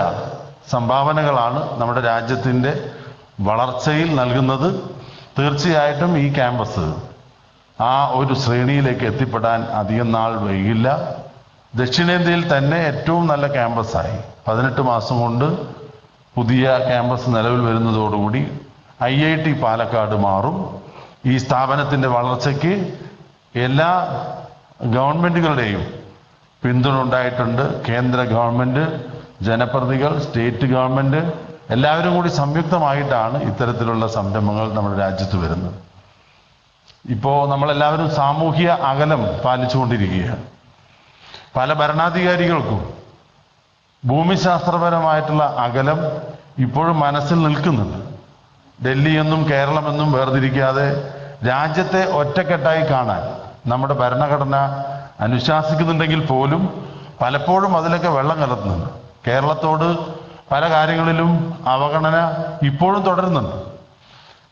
സംഭാവനകളാണ് നമ്മുടെ രാജ്യത്തിൻ്റെ വളർച്ചയിൽ നൽകുന്നത്. തീർച്ചയായിട്ടും ഈ ക്യാമ്പസ് ആ ഒരു ശ്രേണിയിലേക്ക് എത്തിപ്പെടാൻ അധികം നാൾ വൈകില്ല. ദക്ഷിണേന്ത്യയിൽ തന്നെ ഏറ്റവും നല്ല ക്യാമ്പസായി 18 മാസം കൊണ്ട് പുതിയ ക്യാമ്പസ് നിലവിൽ വരുന്നതോടുകൂടി IIT പാലക്കാട് മാറും. ഈ സ്ഥാപനത്തിൻ്റെ വളർച്ചയ്ക്ക് എല്ലാ ഗവൺമെൻറ്റുകളുടെയും പിന്തുണ ഉണ്ടായിട്ടുണ്ട്. കേന്ദ്ര ഗവൺമെൻറ്, ജനപ്രതിനിധികൾ, സ്റ്റേറ്റ് ഗവൺമെൻറ് എല്ലാവരും കൂടി സംയുക്തമായിട്ടാണ് ഇത്തരത്തിലുള്ള സംരംഭങ്ങൾ നമ്മുടെ രാജ്യത്ത് വരുന്നത്. ഇപ്പോൾ നമ്മളെല്ലാവരും സാമൂഹ്യ അകലം പാലിച്ചുകൊണ്ടിരിക്കുകയാണ്. പല ഭരണാധികാരികൾക്കും ഭൂമിശാസ്ത്രപരമായിട്ടുള്ള അകലം ഇപ്പോഴും മനസ്സിൽ നിൽക്കുന്നുണ്ട്. ഡൽഹിയെന്നും കേരളമെന്നും വേർതിരിക്കാതെ രാജ്യത്തെ ഒറ്റക്കെട്ടായി കാണാൻ നമ്മുടെ ഭരണഘടന അനുശാസിക്കുന്നുണ്ടെങ്കിൽ പോലും പലപ്പോഴും അതിലൊക്കെ വെള്ളം കലർത്തുന്നുണ്ട്. കേരളത്തോട് പല കാര്യങ്ങളിലും അവഗണന ഇപ്പോഴും തുടരുന്നുണ്ട്.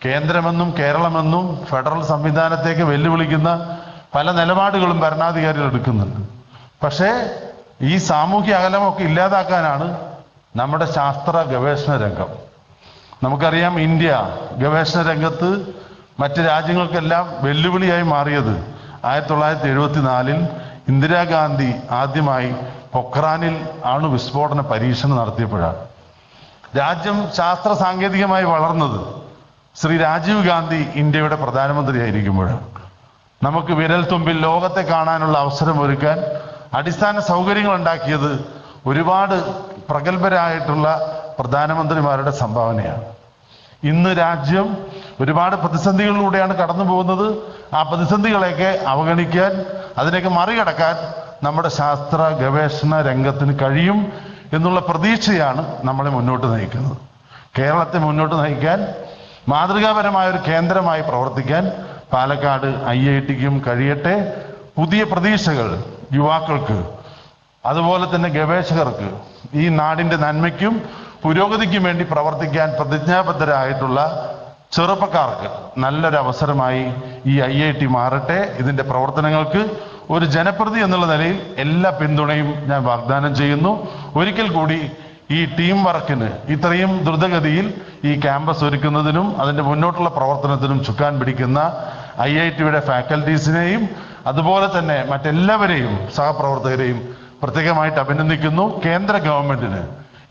കേന്ദ്രമെന്നും കേരളമെന്നും ഫെഡറൽ സംവിധാനത്തേക്ക് വെല്ലുവിളിക്കുന്ന പല നിലപാടുകളും ഭരണാധികാരികൾ എടുക്കുന്നുണ്ട്. പക്ഷേ ഈ സാമൂഹ്യ അകലമൊക്കെ ഇല്ലാതാക്കാനാണ് നമ്മുടെ ശാസ്ത്ര ഗവേഷണ രംഗം. നമുക്കറിയാം, ഇന്ത്യ ഗവേഷണ രംഗത്ത് മറ്റ് രാജ്യങ്ങൾക്കെല്ലാം വെല്ലുവിളിയായി മാറിയത് 1974 ഇന്ദിരാഗാന്ധി ആദ്യമായി പൊക്രാനിൽ അണുവിസ്ഫോടന പരീക്ഷണം നടത്തിയപ്പോഴാണ്. രാജ്യം ശാസ്ത്ര സാങ്കേതികമായി വളർന്നത് ശ്രീ രാജീവ് ഗാന്ധി ഇന്ത്യയുടെ പ്രധാനമന്ത്രിയായിരിക്കുമ്പോഴാണ്. നമുക്ക് വിരൽ തുമ്പിൽ ലോകത്തെ കാണാനുള്ള അവസരം ഒരുക്കാൻ അടിസ്ഥാന സൗകര്യങ്ങൾ ഉണ്ടാക്കിയത് ഒരുപാട് പ്രഗത്ഭരായിട്ടുള്ള പ്രധാനമന്ത്രിമാരുടെ സംഭാവനയാണ്. ഇന്ന് രാജ്യം ഒരുപാട് പ്രതിസന്ധികളിലൂടെയാണ് കടന്നു പോകുന്നത്. ആ പ്രതിസന്ധികളെയൊക്കെ അവഗണിക്കാൻ, അതിനെയൊക്കെ മറികടക്കാൻ നമ്മുടെ ശാസ്ത്ര ഗവേഷണ രംഗത്തിന് കഴിയും എന്നുള്ള പ്രതീക്ഷയാണ് നമ്മളെ മുന്നോട്ട് നയിക്കുന്നത്. കേരളത്തെ മുന്നോട്ട് നയിക്കാൻ, മാതൃകാപരമായ ഒരു കേന്ദ്രമായി പ്രവർത്തിക്കാൻ പാലക്കാട് IITക്കും കഴിയട്ടെ. പുതിയ പ്രതീക്ഷകൾ യുവാക്കൾക്ക്, അതുപോലെ തന്നെ ഗവേഷകർക്ക്, ഈ നാടിൻ്റെ നന്മയ്ക്കും പുരോഗതിക്കും വേണ്ടി പ്രവർത്തിക്കാൻ പ്രതിജ്ഞാബദ്ധരായിട്ടുള്ള ചെറുപ്പക്കാർക്ക് നല്ലൊരു അവസരമായി ഈ IIT മാറട്ടെ. ഇതിൻ്റെ പ്രവർത്തനങ്ങൾക്ക് ഒരു ജനപ്രതി എന്നുള്ള നിലയിൽ എല്ലാ പിന്തുണയും ഞാൻ വാഗ്ദാനം ചെയ്യുന്നു. ഒരിക്കൽ കൂടി ഈ ടീം വർക്കിന്, ഇത്രയും ദ്രുതഗതിയിൽ ഈ ക്യാമ്പസ് ഒരുക്കുന്നതിനും അതിൻ്റെ മുന്നോട്ടുള്ള പ്രവർത്തനത്തിനും ചുക്കാൻ പിടിക്കുന്ന IITയുടെ ഫാക്കൽറ്റീസിനെയും അതുപോലെ തന്നെ മറ്റെല്ലാവരെയും സഹപ്രവർത്തകരെയും പ്രത്യേകമായിട്ട് അഭിനന്ദിക്കുന്നു. കേന്ദ്ര ഗവൺമെന്റിന്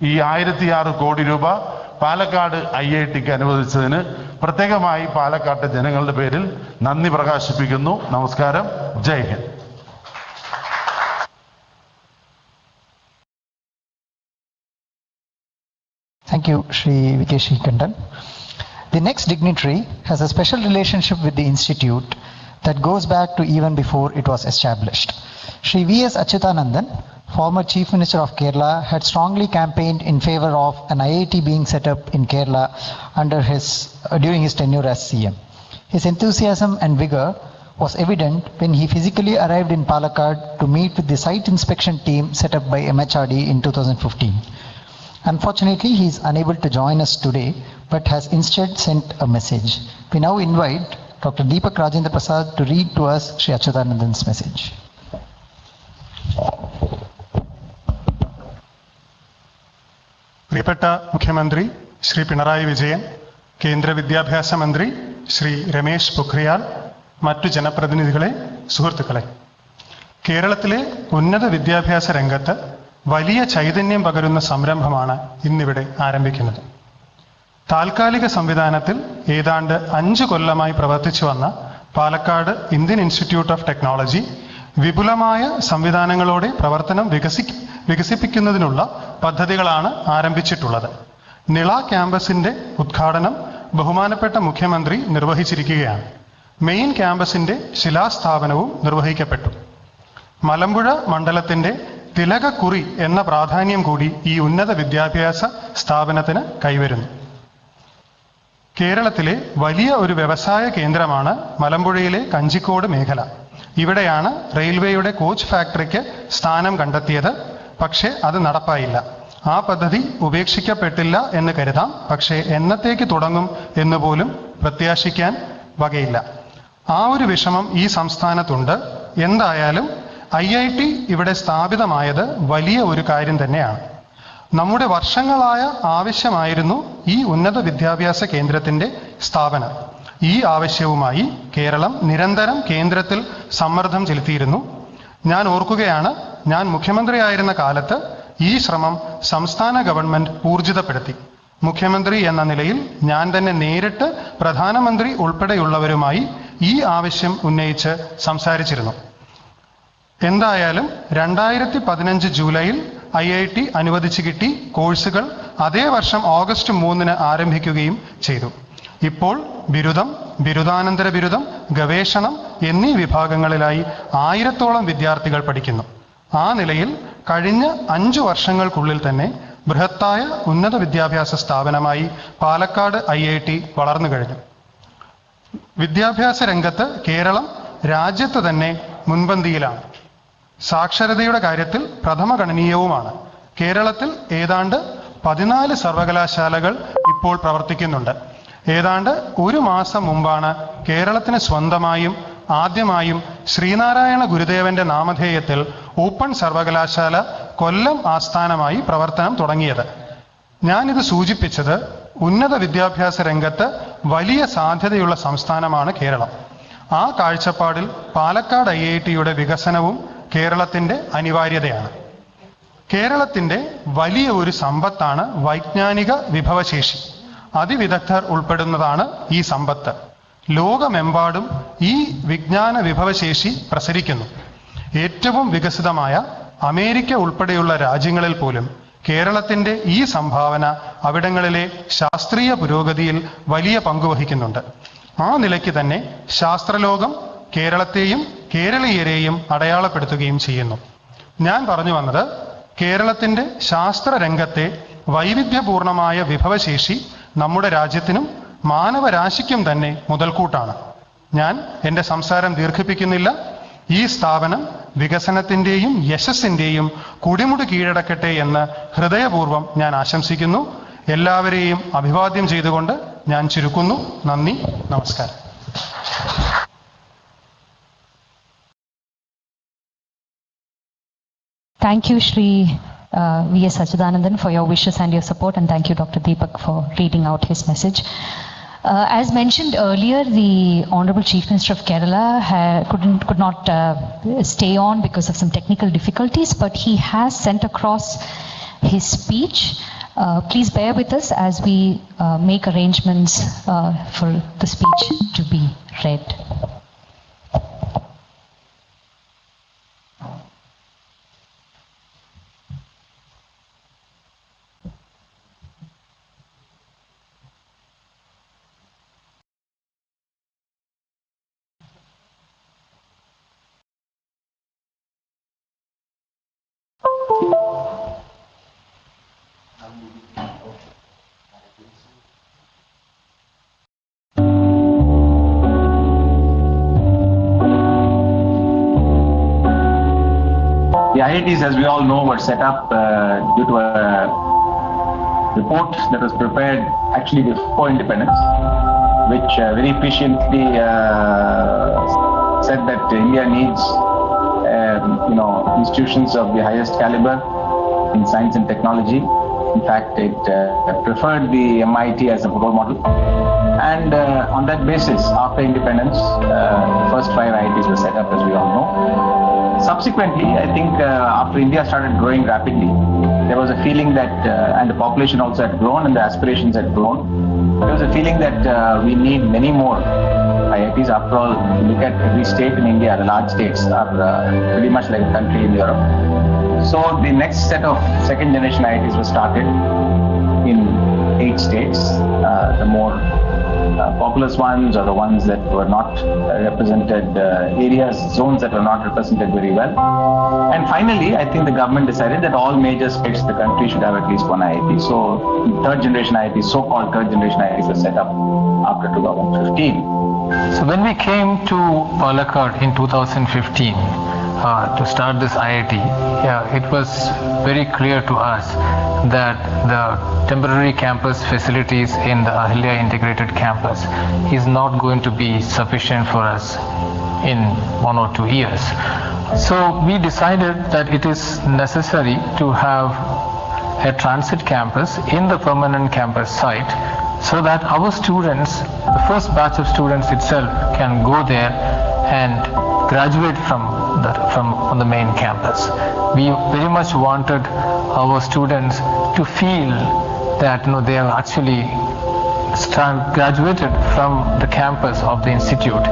ഈ 1006 കോടി രൂപ പാലക്കാട് IITക്ക് അനുവദിച്ചതിന് പ്രത്യേകമായി പാലക്കാട്ടെ ജനങ്ങളുടെ പേരിൽ നന്ദി പ്രകാശിപ്പിക്കുന്നു. നമസ്കാരം. ജയ് Hind. Thank you, Shri V.K. Srikandan. The next dignitary has a special relationship with the institute that goes back to even before it was established. Shri V.S. Achyutanandan, former Chief Minister of Kerala, had strongly campaigned in favor of an IIT being set up in Kerala during his tenure as CM. His enthusiasm and vigor was evident when he physically arrived in Palakkad to meet with the site inspection team set up by MHRD in 2015. Unfortunately, he is unable to join us today, but has instead sent a message. We now invite Dr. Deepak Rajendra Prasad to read to us Shri Achyutanandan's message. പ്രിയപ്പെട്ട മുഖ്യമന്ത്രി ശ്രീ പിണറായി വിജയൻ, കേന്ദ്ര വിദ്യാഭ്യാസ മന്ത്രി ശ്രീ രമേശ് പൊഖ്രിയാൽ, മറ്റു ജനപ്രതിനിധികളെ, സുഹൃത്തുക്കളെ, കേരളത്തിലെ ഉന്നത വിദ്യാഭ്യാസ രംഗത്ത് വലിയ ചൈതന്യം പകരുന്ന സംരംഭമാണ് ഇന്നിവിടെ ആരംഭിക്കുന്നത്. താൽക്കാലിക സംവിധാനത്തിൽ ഏതാണ്ട് 5 കൊല്ലമായി പ്രവർത്തിച്ചു വന്ന Palakkad Indian institute of technology വിപുലമായ സംവിധാനങ്ങളോടെ പ്രവർത്തനം വികസിപ്പിക്കുന്നതിനുള്ള പദ്ധതികളാണ് ആരംഭിച്ചിട്ടുള്ളത്. നിള ക്യാമ്പസിന്റെ ഉദ്ഘാടനം ബഹുമാനപ്പെട്ട മുഖ്യമന്ത്രി നിർവഹിച്ചിരിക്കുകയാണ്. മെയിൻ ക്യാമ്പസിന്റെ ശിലാസ്ഥാപനവും നിർവഹിക്കപ്പെട്ടു. മലമ്പുഴ മണ്ഡലത്തിന്റെ തിലകക്കുറി എന്ന പ്രാധാന്യം കൂടി ഈ ഉന്നത വിദ്യാഭ്യാസ സ്ഥാപനത്തിന് കൈവരുന്നു. കേരളത്തിലെ വലിയ ഒരു വ്യവസായ കേന്ദ്രമാണ് മലമ്പുഴയിലെ കഞ്ചിക്കോട് മേഖല. ഇവിടെയാണ് റെയിൽവേയുടെ കോച്ച് ഫാക്ടറിക്ക് സ്ഥാനം കണ്ടെത്തിയത്. പക്ഷേ അത് നടപ്പായില്ല. ആ പദ്ധതി ഉപേക്ഷിക്കപ്പെട്ടില്ല എന്ന് കരുതാം. പക്ഷേ എന്നത്തേക്ക് തുടങ്ങും എന്ന് പോലും പ്രത്യാശിക്കാൻ വകയില്ല. ആ ഒരു വിഷമം ഈ സംസ്ഥാനത്തുണ്ട്. എന്തായാലും IIT ഇവിടെ സ്ഥാപിതമായത് വലിയ ഒരു കാര്യം തന്നെയാണ്. നമ്മുടെ വർഷങ്ങളായ ആവശ്യമായിരുന്നു ഈ ഉന്നത വിദ്യാഭ്യാസ കേന്ദ്രത്തിന്റെ സ്ഥാപനം. ഈ ആവശ്യവുമായി കേരളം നിരന്തരം കേന്ദ്രത്തിൽ സമ്മർദ്ദം ചെലുത്തിയിരുന്നു. ഞാൻ ഓർക്കുകയാണ്, ഞാൻ മുഖ്യമന്ത്രിയായിരുന്ന കാലത്ത് ഈ ശ്രമം സംസ്ഥാന ഗവൺമെന്റ് ഊർജിതപ്പെടുത്തി. മുഖ്യമന്ത്രി എന്ന നിലയിൽ ഞാൻ തന്നെ നേരിട്ട് പ്രധാനമന്ത്രി ഉൾപ്പെടെയുള്ളവരുമായി ഈ ആവശ്യം ഉന്നയിച്ച് സംസാരിച്ചിരുന്നു. എന്തായാലും 2015 ജൂലൈയിൽ IIT അനുവദിച്ചു കിട്ടി. കോഴ്സുകൾ അതേ വർഷം ഓഗസ്റ്റ് 3 ആരംഭിക്കുകയും ചെയ്തു. ഇപ്പോൾ ബിരുദം, ബിരുദാനന്തര ബിരുദം, ഗവേഷണം എന്നീ വിഭാഗങ്ങളിലായി 1000-ഓളം വിദ്യാർത്ഥികൾ പഠിക്കുന്നു. ആ നിലയിൽ കഴിഞ്ഞ 5 വർഷങ്ങൾക്കുള്ളിൽ തന്നെ ബൃഹത്തായ ഉന്നത വിദ്യാഭ്യാസ സ്ഥാപനമായി പാലക്കാട് IIT വളർന്നു കഴിഞ്ഞു. വിദ്യാഭ്യാസ രംഗത്ത് കേരളം രാജ്യത്ത് തന്നെ മുൻപന്തിയിലാണ്. സാക്ഷരതയുടെ കാര്യത്തിൽ പ്രഥമഗണനീയവുമാണ്. കേരളത്തിൽ ഏതാണ്ട് 14 സർവകലാശാലകൾ ഇപ്പോൾ പ്രവർത്തിക്കുന്നുണ്ട്. ഏതാണ്ട് 1 മാസം മുമ്പാണ് കേരളത്തിന് സ്വന്തമായും ആദ്യമായും ശ്രീനാരായണ ഗുരുദേവന്റെ നാമധേയത്തിൽ ഓപ്പൺ സർവകലാശാല കൊല്ലം ആസ്ഥാനമായി പ്രവർത്തനം തുടങ്ങിയത്. ഞാനിത് സൂചിപ്പിച്ചത് ഉന്നത വിദ്യാഭ്യാസ രംഗത്ത് വലിയ സാധ്യതയുള്ള സംസ്ഥാനമാണ് കേരളം. ആ കാഴ്ചപ്പാടിൽ പാലക്കാട് IITയുടെ വികസനവും കേരളത്തിന്റെ അനിവാര്യതയാണ്. കേരളത്തിന്റെ വലിയ ഒരു സമ്പത്താണ് വൈജ്ഞാനിക വിഭവശേഷി. അതിവിദഗ്ധർ ഉൾപ്പെടുന്നതാണ് ഈ സമ്പത്ത്. ലോകമെമ്പാടും ഈ വിജ്ഞാന വിഭവശേഷി പ്രസരിക്കുന്നു. ഏറ്റവും വികസിതമായ അമേരിക്ക ഉൾപ്പെടെയുള്ള രാജ്യങ്ങളിൽ പോലും കേരളത്തിന്റെ ഈ സംഭാവന അവിടങ്ങളിലെ ശാസ്ത്രീയ പുരോഗതിയിൽ വലിയ പങ്കുവഹിക്കുന്നുണ്ട്. ആ നിലയ്ക്ക് തന്നെ ശാസ്ത്രലോകം കേരളത്തെയും കേരളീയരെയും അടയാളപ്പെടുത്തുകയും ചെയ്യുന്നു. ഞാൻ പറഞ്ഞു വന്നത്, കേരളത്തിന്റെ ശാസ്ത്രരംഗത്തെ വൈവിധ്യപൂർണമായ വിഭവശേഷി നമ്മുടെ രാജ്യത്തിനും മാനവരാശിക്കും തന്നെ മുതൽക്കൂട്ടാണ്. ഞാൻ എൻ്റെ സംസാരം ദീർഘിപ്പിക്കുന്നില്ല. ഈ സ്ഥാപനം വികസനത്തിന്റെയും യശസ്സിന്റെയും കുടിമുടി കീഴടക്കട്ടെ എന്ന് ഹൃദയപൂർവ്വം ഞാൻ ആശംസിക്കുന്നു. എല്ലാവരെയും അഭിവാദ്യം ചെയ്തുകൊണ്ട് ഞാൻ ചുരുക്കുന്നു. നന്ദി, നമസ്കാരം. Thank you, Shri V.S. Achudanandan, for your wishes and your support, and thank you, Dr. Deepak, for reading out his message. As mentioned earlier, the Honorable Chief Minister of Kerala could not stay on because of some technical difficulties, but he has sent across his speech. Please bear with us as we make arrangements for the speech to be read. The IITs, as we all know, were set up due to a report that was prepared actually before independence, which very patiently said that India needs, institutions of the highest caliber in science and technology. In fact, it preferred the MIT as a role model. And on that basis, after independence, the first 5 IITs were set up, as we all know. Subsequently, I think after India started growing rapidly, there was a feeling that, and the population also had grown and the aspirations had grown, there was a feeling that we need many more IITs. After all, look at every state in India, the large states are pretty much like a country in Europe. So the next set of second generation IITs was started in 8 states. The more populous ones, or the ones that were not represented, areas, zones that were not represented very well. And finally, I think the government decided that all major states of the country should have at least one IIT. So third generation IITs, so-called third generation IITs, were set up after 2015. So when we came to Palakkad in 2015 to start this IIT, it was very clear to us that the temporary campus facilities in the Ahilya integrated campus is not going to be sufficient for us in 1 or 2 years. So we decided that it is necessary to have a transit campus in the permanent campus site, so that our students, the first batch of students itself, can go there and graduate from the main campus. We very much wanted our students to feel that they have actually graduated from the campus of the institute,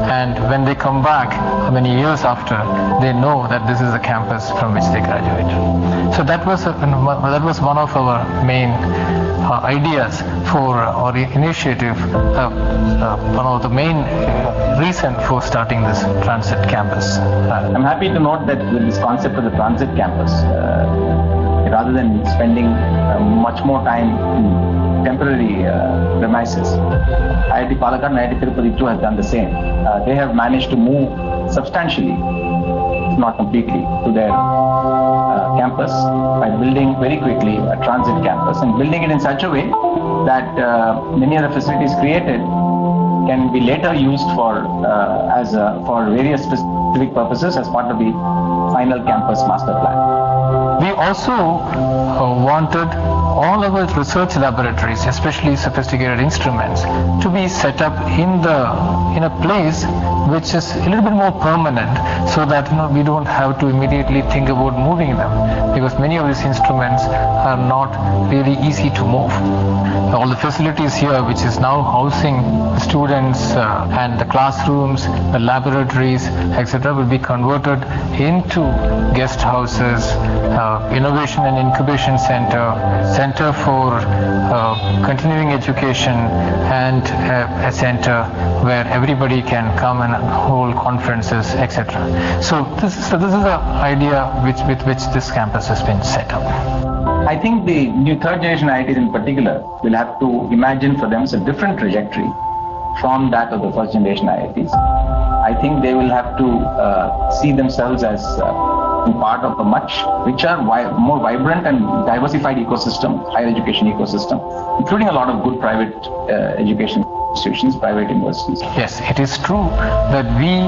and when they come back many years after, they know that this is the campus from which they graduated. So that was one of our main ideas for our initiative, one of the main reason for starting this transit campus. I'm happy to note that with this concept of the transit campus, rather than spending much more time in temporary premises, IIT Palakkad and IIT Tirupati too have done the same. They have managed to move substantially, if not completely, to their campus by building very quickly a transit campus and building it in such a way that many of the facilities created can be later used for various specific purposes as part of the final campus master plan. We also wanted all our research laboratories, especially sophisticated instruments, to be set up in a place which is a little bit more permanent, so that we don't have to immediately think about moving them, because many of these instruments are not really easy to move. All the facilities here, which is now housing students and the classrooms, the laboratories, etc., will be converted into guest houses, innovation and incubation center for continuing education, and a center where everybody can come and hold conferences, etc. So this is the idea with which this campus has been set up. I think the new third generation IITs in particular will have to imagine for them a different trajectory from that of the first generation IITs. I think they will have to see themselves as part of a much richer, more vibrant and diversified ecosystem, higher education ecosystem, including a lot of good private education institutions, private universities. Yes, it is true that we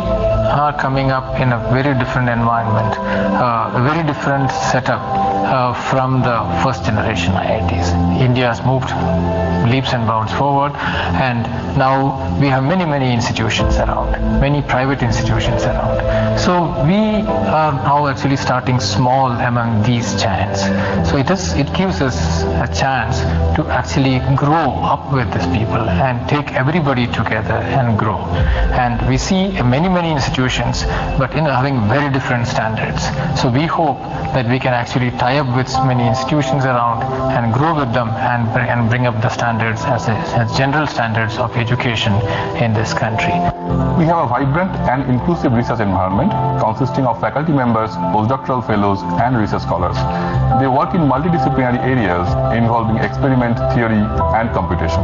are coming up in a very different environment, a very different setup from the first generation IITs. India has moved leaps and bounds forward, and now we have many institutions around, many private institutions around. So we are now actually starting small among these giants. So it gives us a chance to actually grow up with these people and take everybody together and grow. And we see many institutions, but having very different standards. So we hope that we can actually tie up with many institutions around and grow with them and bring up the standards as general standards of education in this country. We have a vibrant and inclusive research environment consisting of faculty members, postdoctoral fellows, and research scholars. They work in multidisciplinary areas involving experiment, theory, and computation.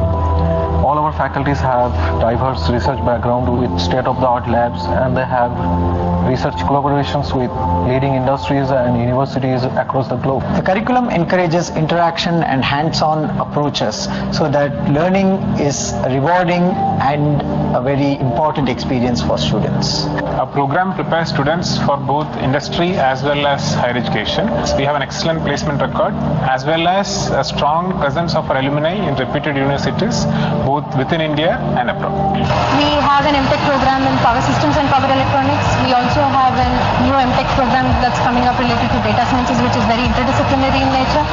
All our faculties have diverse research background with state-of-the-art labs, and they have research collaborations with leading industries and universities across the globe. The curriculum encourages interaction and hands-on approaches so that learning is rewarding and a very important experience for students. Our program prepares students for both industry as well as higher education. We have an excellent placement record as well as a strong presence of our alumni in reputed universities, both within India and abroad. We have an MTech program in power systems and power electronics. We also have a new MTech program that's coming up related to data sciences, which is very interdisciplinary in nature.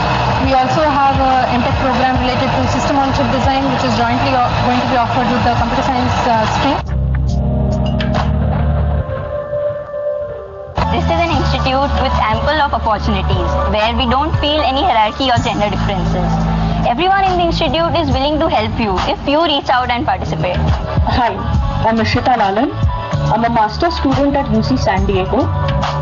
We also have a MTech program related to system on chip design, which is jointly going to be offered with the computer science stream. This is an institute with ample of opportunities where we don't feel any hierarchy or gender differences. Everyone in the institute is willing to help you if you reach out and participate. Hi, I'm Ishita Lalan. I'm a master's student at UC San Diego,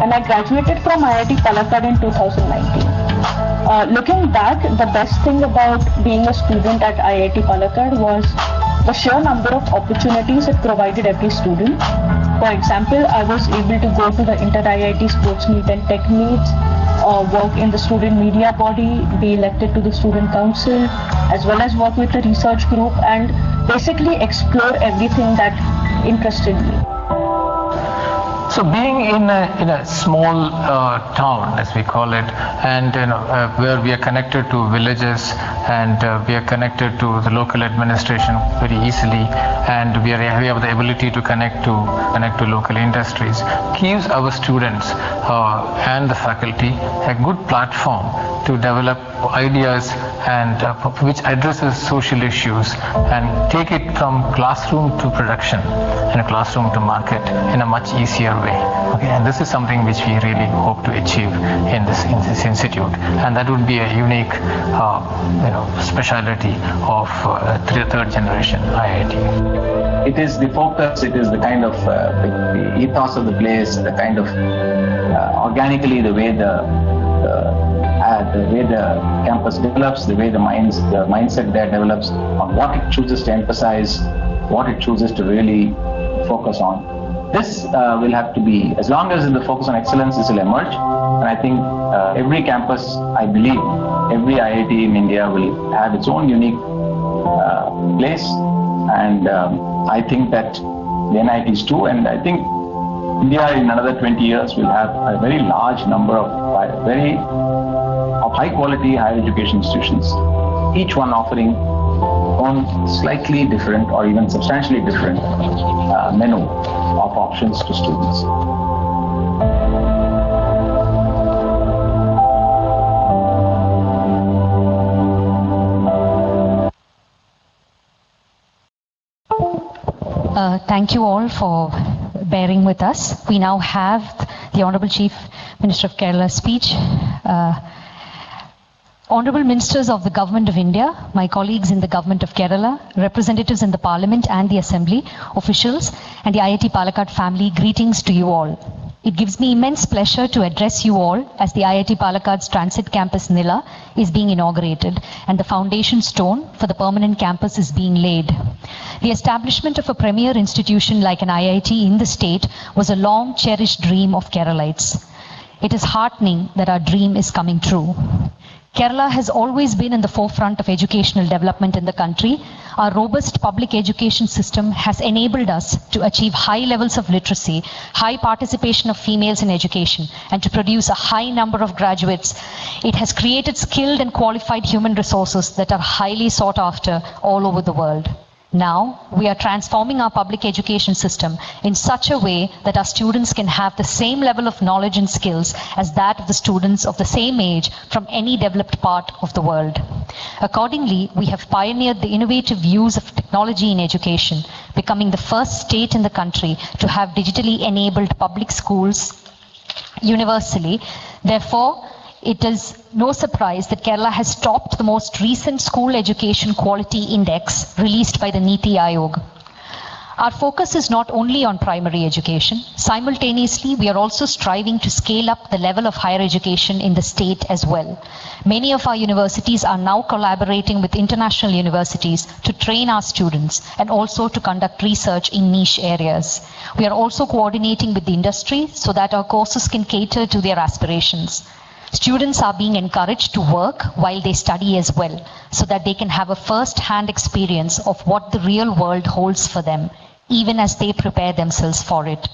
and I graduated from IIT Palakkad in 2019. Looking back, the best thing about being a student at IIT Palakkad was the sheer number of opportunities it provided every student. For example, I was able to go to the Inter-IIT Sports Meet and Tech Meets, work in the student media body, be elected to the student council, as well as work with the research group and basically explore everything that interested me. So being in a small town, as we call it, and where we are connected to villages and we are connected to the local administration very easily, and we have the ability to connect to local industries, gives our students and the faculty a good platform to develop ideas and which addresses social issues and take it from classroom to production and classroom to market in a much easier way. Okay, and this is something which we really hope to achieve in this institute, and that would be a unique speciality of third generation IIT. It is the focus, it is the kind of the ethos of the place, the kind of organically the way the campus develops, the way the mindset there develops, on what it chooses to emphasize, what it chooses to really focus on. This will have to be, as long as the focus on excellence, this will emerge. And I think every campus, I believe, every IIT in India will have its own unique place. And I think that the NITs too, and I think India in another 20 years will have a very large number of high quality higher education institutions, each one offering own slightly different or even substantially different menu of options to students. Thank you all for bearing with us. We now have the Honorable Chief Minister of Kerala's speech. Honorable Ministers of the Government of India, my colleagues in the Government of Kerala, representatives in the Parliament and the Assembly, officials, and the IIT Palakkad family, greetings to you all. It gives me immense pleasure to address you all as the IIT Palakkad's Transit Campus Nila is being inaugurated and the foundation stone for the permanent campus is being laid. The establishment of a premier institution like an IIT in the state was a long cherished dream of Keralites. It is heartening that our dream is coming true. Kerala has always been in the forefront of educational development in the country. Our robust public education system has enabled us to achieve high levels of literacy, high participation of females in education, and to produce a high number of graduates. It has created skilled and qualified human resources that are highly sought after all over the world. Now, we are transforming our public education system in such a way that our students can have the same level of knowledge and skills as that of the students of the same age from any developed part of the world. Accordingly, we have pioneered the innovative use of technology in education, becoming the first state in the country to have digitally enabled public schools universally. Therefore, it is no surprise that Kerala has topped the most recent school education quality index released by the Niti Aayog. Our focus is not only on primary education. Simultaneously, we are also striving to scale up the level of higher education in the state as well. Many of our universities are now collaborating with international universities to train our students and also to conduct research in niche areas. We are also coordinating with the industry so that our courses can cater to their aspirations. Students are being encouraged to work while they study as well, so that they can have a first-hand experience of what the real world holds for them, even as they prepare themselves for it.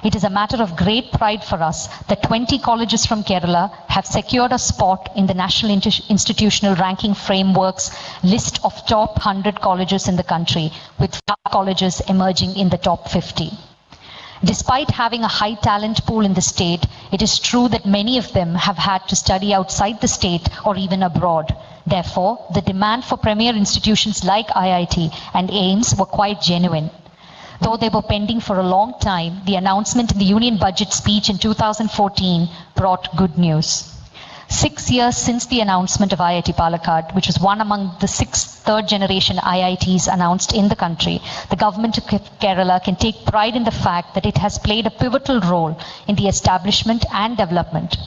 It is a matter of great pride for us that 20 colleges from Kerala have secured a spot in the National Institutional Ranking Framework's list of top 100 colleges in the country, with 5 colleges emerging in the top 50. Despite having a high talent pool in the state, it is true that many of them have had to study outside the state or even abroad. Therefore, the demand for premier institutions like IIT and AIIMS were quite genuine. Though they were pending for a long time, the announcement in the Union Budget speech in 2014 brought good news. 6 years since the announcement of IIT Palakkad, which was one among the 6 third-generation IITs announced in the country, the government of Kerala can take pride in the fact that it has played a pivotal role in the establishment and development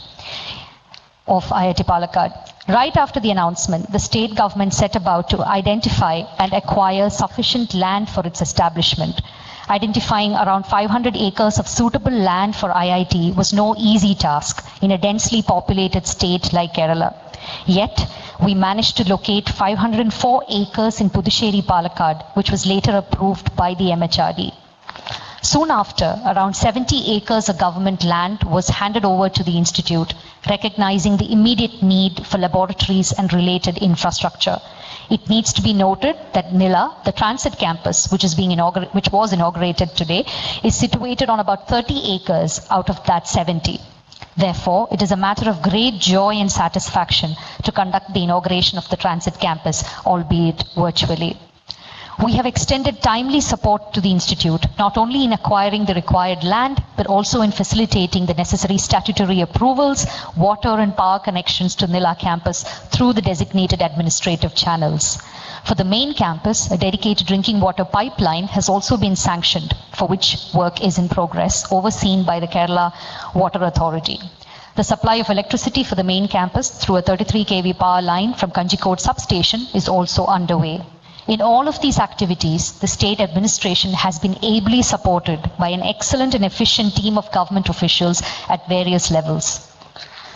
of IIT Palakkad. Right after the announcement, the state government set about to identify and acquire sufficient land for its establishment. Identifying around 500 acres of suitable land for IIT was no easy task in a densely populated state like Kerala. Yet, we managed to locate 504 acres in Puducherry, Palakkad, which was later approved by the MHRD. Soon after, around 70 acres of government land was handed over to the institute, recognizing the immediate need for laboratories and related infrastructure. It needs to be noted that Nila, the transit campus, which was inaugurated today, is situated on about 30 acres out of that 70. Therefore, it is a matter of great joy and satisfaction to conduct the inauguration of the transit campus, albeit virtually. We have extended timely support to the Institute, not only in acquiring the required land, but also in facilitating the necessary statutory approvals, water and power connections to Nila campus through the designated administrative channels. For the main campus, a dedicated drinking water pipeline has also been sanctioned, for which work is in progress, overseen by the Kerala Water Authority. The supply of electricity for the main campus through a 33 kV power line from Kanjikode substation is also underway. In all of these activities, the state administration has been ably supported by an excellent and efficient team of government officials at various levels.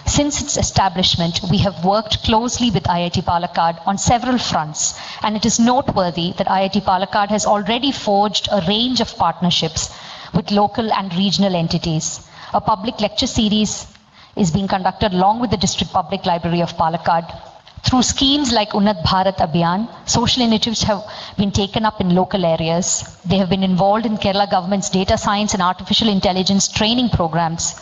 Since its establishment, we have worked closely with IIT Palakkad on several fronts, and it is noteworthy that IIT Palakkad has already forged a range of partnerships with local and regional entities. A public lecture series is being conducted along with the District Public Library of Palakkad. Through schemes like Unnat Bharat Abhiyan, social initiatives have been taken up in local areas. They have been involved in Kerala government's data science and artificial intelligence training programs.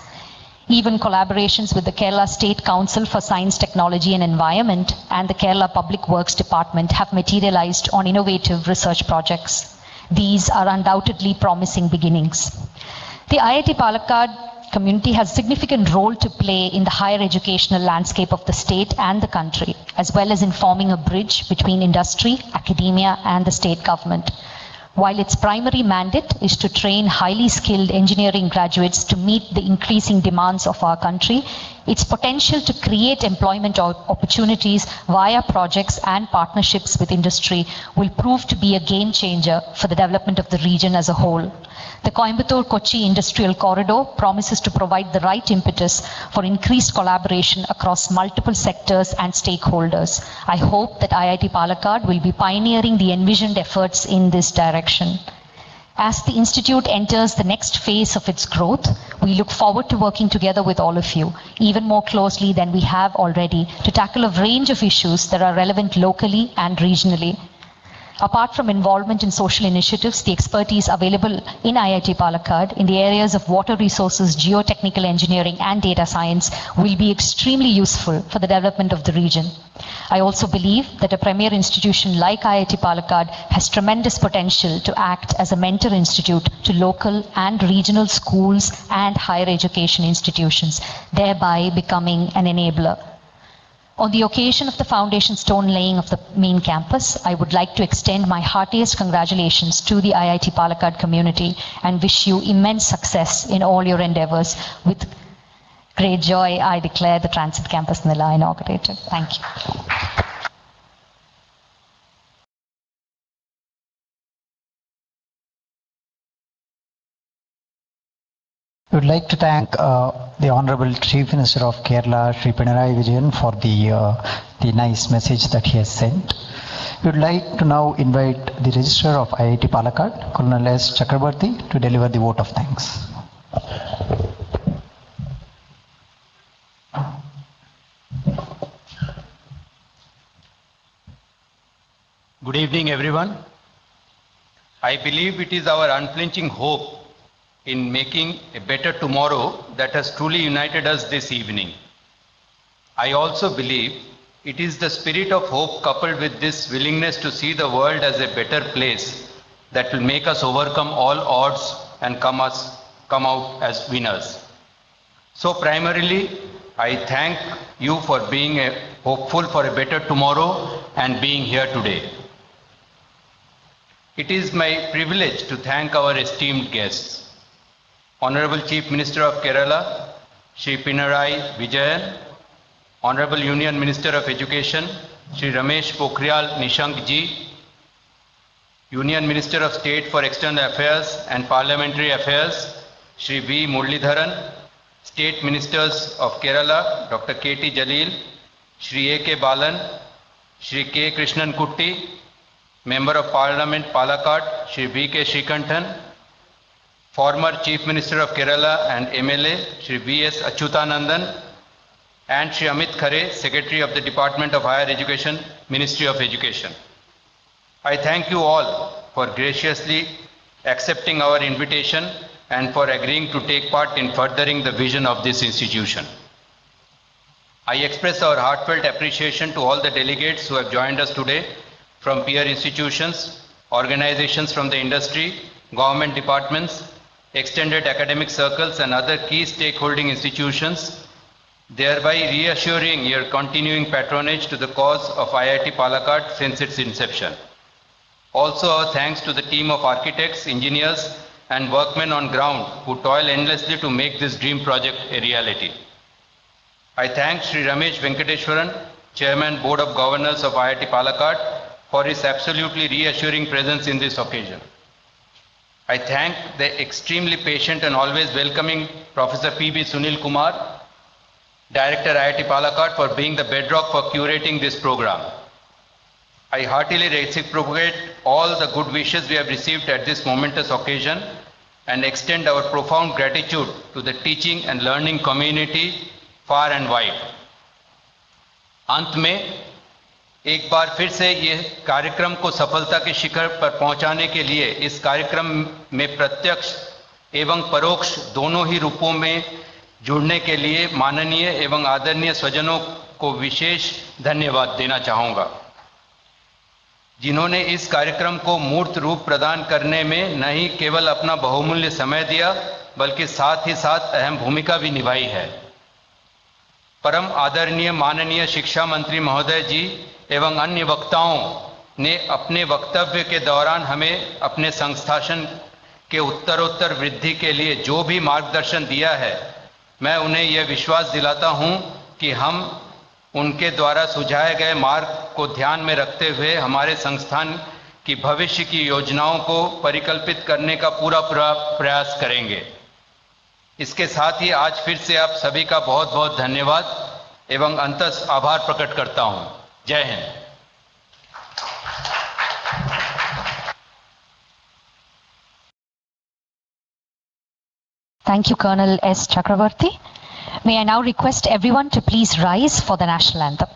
Even collaborations with the Kerala State Council for Science, Technology and Environment and the Kerala Public Works Department have materialized on innovative research projects. These are undoubtedly promising beginnings. The IIT Palakkad community has a significant role to play in the higher educational landscape of the state and the country, as well as in forming a bridge between industry, academia, and the state government. While its primary mandate is to train highly skilled engineering graduates to meet the increasing demands of our country, its potential to create employment opportunities via projects and partnerships with industry will prove to be a game changer for the development of the region as a whole. The Coimbatore-Kochi Industrial Corridor promises to provide the right impetus for increased collaboration across multiple sectors and stakeholders. I hope that IIT Palakkad will be pioneering the envisioned efforts in this direction. As the Institute enters the next phase of its growth, we look forward to working together with all of you, even more closely than we have already, to tackle a range of issues that are relevant locally and regionally. Apart from involvement in social initiatives, the expertise available in IIT Palakkad in the areas of water resources, geotechnical engineering and data science will be extremely useful for the development of the region. I also believe that a premier institution like IIT Palakkad has tremendous potential to act as a mentor institute to local and regional schools and higher education institutions, thereby becoming an enabler. On the occasion of the foundation stone laying of the main campus, I would like to extend my heartiest congratulations to the IIT Palakkad community and wish you immense success in all your endeavors. With great joy, I declare the Transit Campus Nila inaugurated. Thank you. We would like to thank the Honorable Chief Minister of Kerala, Shri Pinarayi Vijayan, for the nice message that he has sent. We would like to now invite the Registrar of IIT Palakkad, Colonel S. Chakrabarti, to deliver the vote of thanks. Good evening, everyone. I believe it is our unflinching hope in making a better tomorrow that has truly united us this evening. I also believe it is the spirit of hope coupled with this willingness to see the world as a better place that will make us overcome all odds and come out as winners. So primarily, I thank you for being hopeful for a better tomorrow and being here today. It is my privilege to thank our esteemed guests. Honorable Chief Minister of Kerala, Shri Pinarayi Vijayan, Honorable Union Minister of Education, Shri Ramesh Pokhriyal Nishank ji, Union Minister of State for External Affairs and Parliamentary Affairs, Shri V. Muralidharan, State Ministers of Kerala, Dr. K.T. Jalil, Shri A.K. Balan, Shri K. Krishnan Kutti, Member of Parliament Palakkad, Shri V.K. Srikanthan, former Chief Minister of Kerala and MLA, Shri V.S. Achyutanandan, and Shri Amit Khare, Secretary of the Department of Higher Education, Ministry of Education. I thank you all for graciously accepting our invitation and for agreeing to take part in furthering the vision of this institution. I express our heartfelt appreciation to all the delegates who have joined us today from peer institutions, organizations from the industry, government departments, extended academic circles and other key stakeholding institutions, thereby reassuring your continuing patronage to the cause of IIT Palakkad since its inception. Also, our thanks to the team of architects, engineers, and workmen on ground who toil endlessly to make this dream project a reality. I thank Sri Ramesh Venkateshwaran, Chairman Board of Governors of IIT Palakkad, for his absolutely reassuring presence in this occasion. I thank the extremely patient and always welcoming Professor P.B. Sunil Kumar, Director IIT Palakkad, for being the bedrock for curating this program. I heartily reciprocate all the good wishes we have received at this momentous occasion and extend our profound gratitude to the teaching and learning community far and wide. अंत में एक बार फिर से ये कार्यक्रम को सफलता के शिखर पर पहुंचाने के लिए इस कार्यक्रम में प्रत्यक्ष एवं परोक्ष दोनों ही रूपों में जुड़ने के लिए माननीय एवं आदरणीय स्वजनों को विशेष धन्यवाद देना चाहूँगा, जिन्होंने इस कार्यक्रम को मूर्त रूप प्रदान करने में न ही केवल अपना बहुमूल्य समय दिया बल्कि साथ ही साथ अहम भूमिका भी निभाई है। परम आदरणीय माननीय शिक्षा मंत्री महोदय जी एवं अन्य वक्ताओं ने अपने वक्तव्य के दौरान हमें अपने संस्थान के उत्तरोत्तर वृद्धि के लिए जो भी मार्गदर्शन दिया है, मैं उन्हें यह विश्वास दिलाता हूं कि हम उनके द्वारा सुझाए गए मार्ग को ध्यान में रखते हुए हमारे संस्थान की भविष्य की योजनाओं को परिकल्पित करने का पूरा प्रयास करेंगे। इसके साथ ही आज फिर से आप सभी का बहुत बहुत धन्यवाद एवं अंतस आभार प्रकट करता हूं। जय Hind. Thank you, Colonel S. Chakravarti. May I now request everyone to please rise for the national anthem.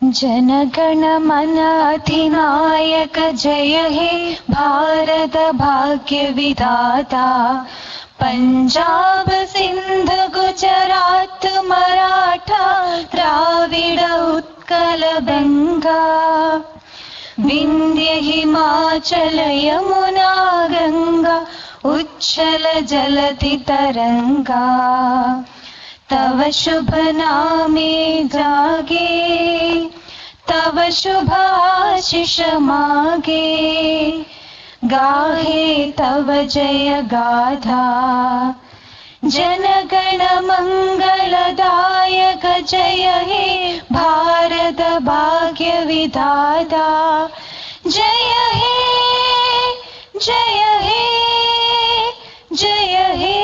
जनगण मन अधिनायक जय हे भारत भाग्य विधाता, पंजाब सिंध गुजरात मराठा द्राविड़ उत्कल बंगा, विंध्य हिमाचल यमुना गंगा उच्छल जलधि तरंगा, तव शुभ नामे जागे तव शुभ आशीष मागे, गाहे तव जय गाथा, जनगण मंगलदायक जय हे भारत भाग्य विधाता, जय हे जय हे जय हे,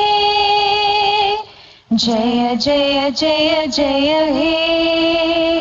जय जय जय जय हे।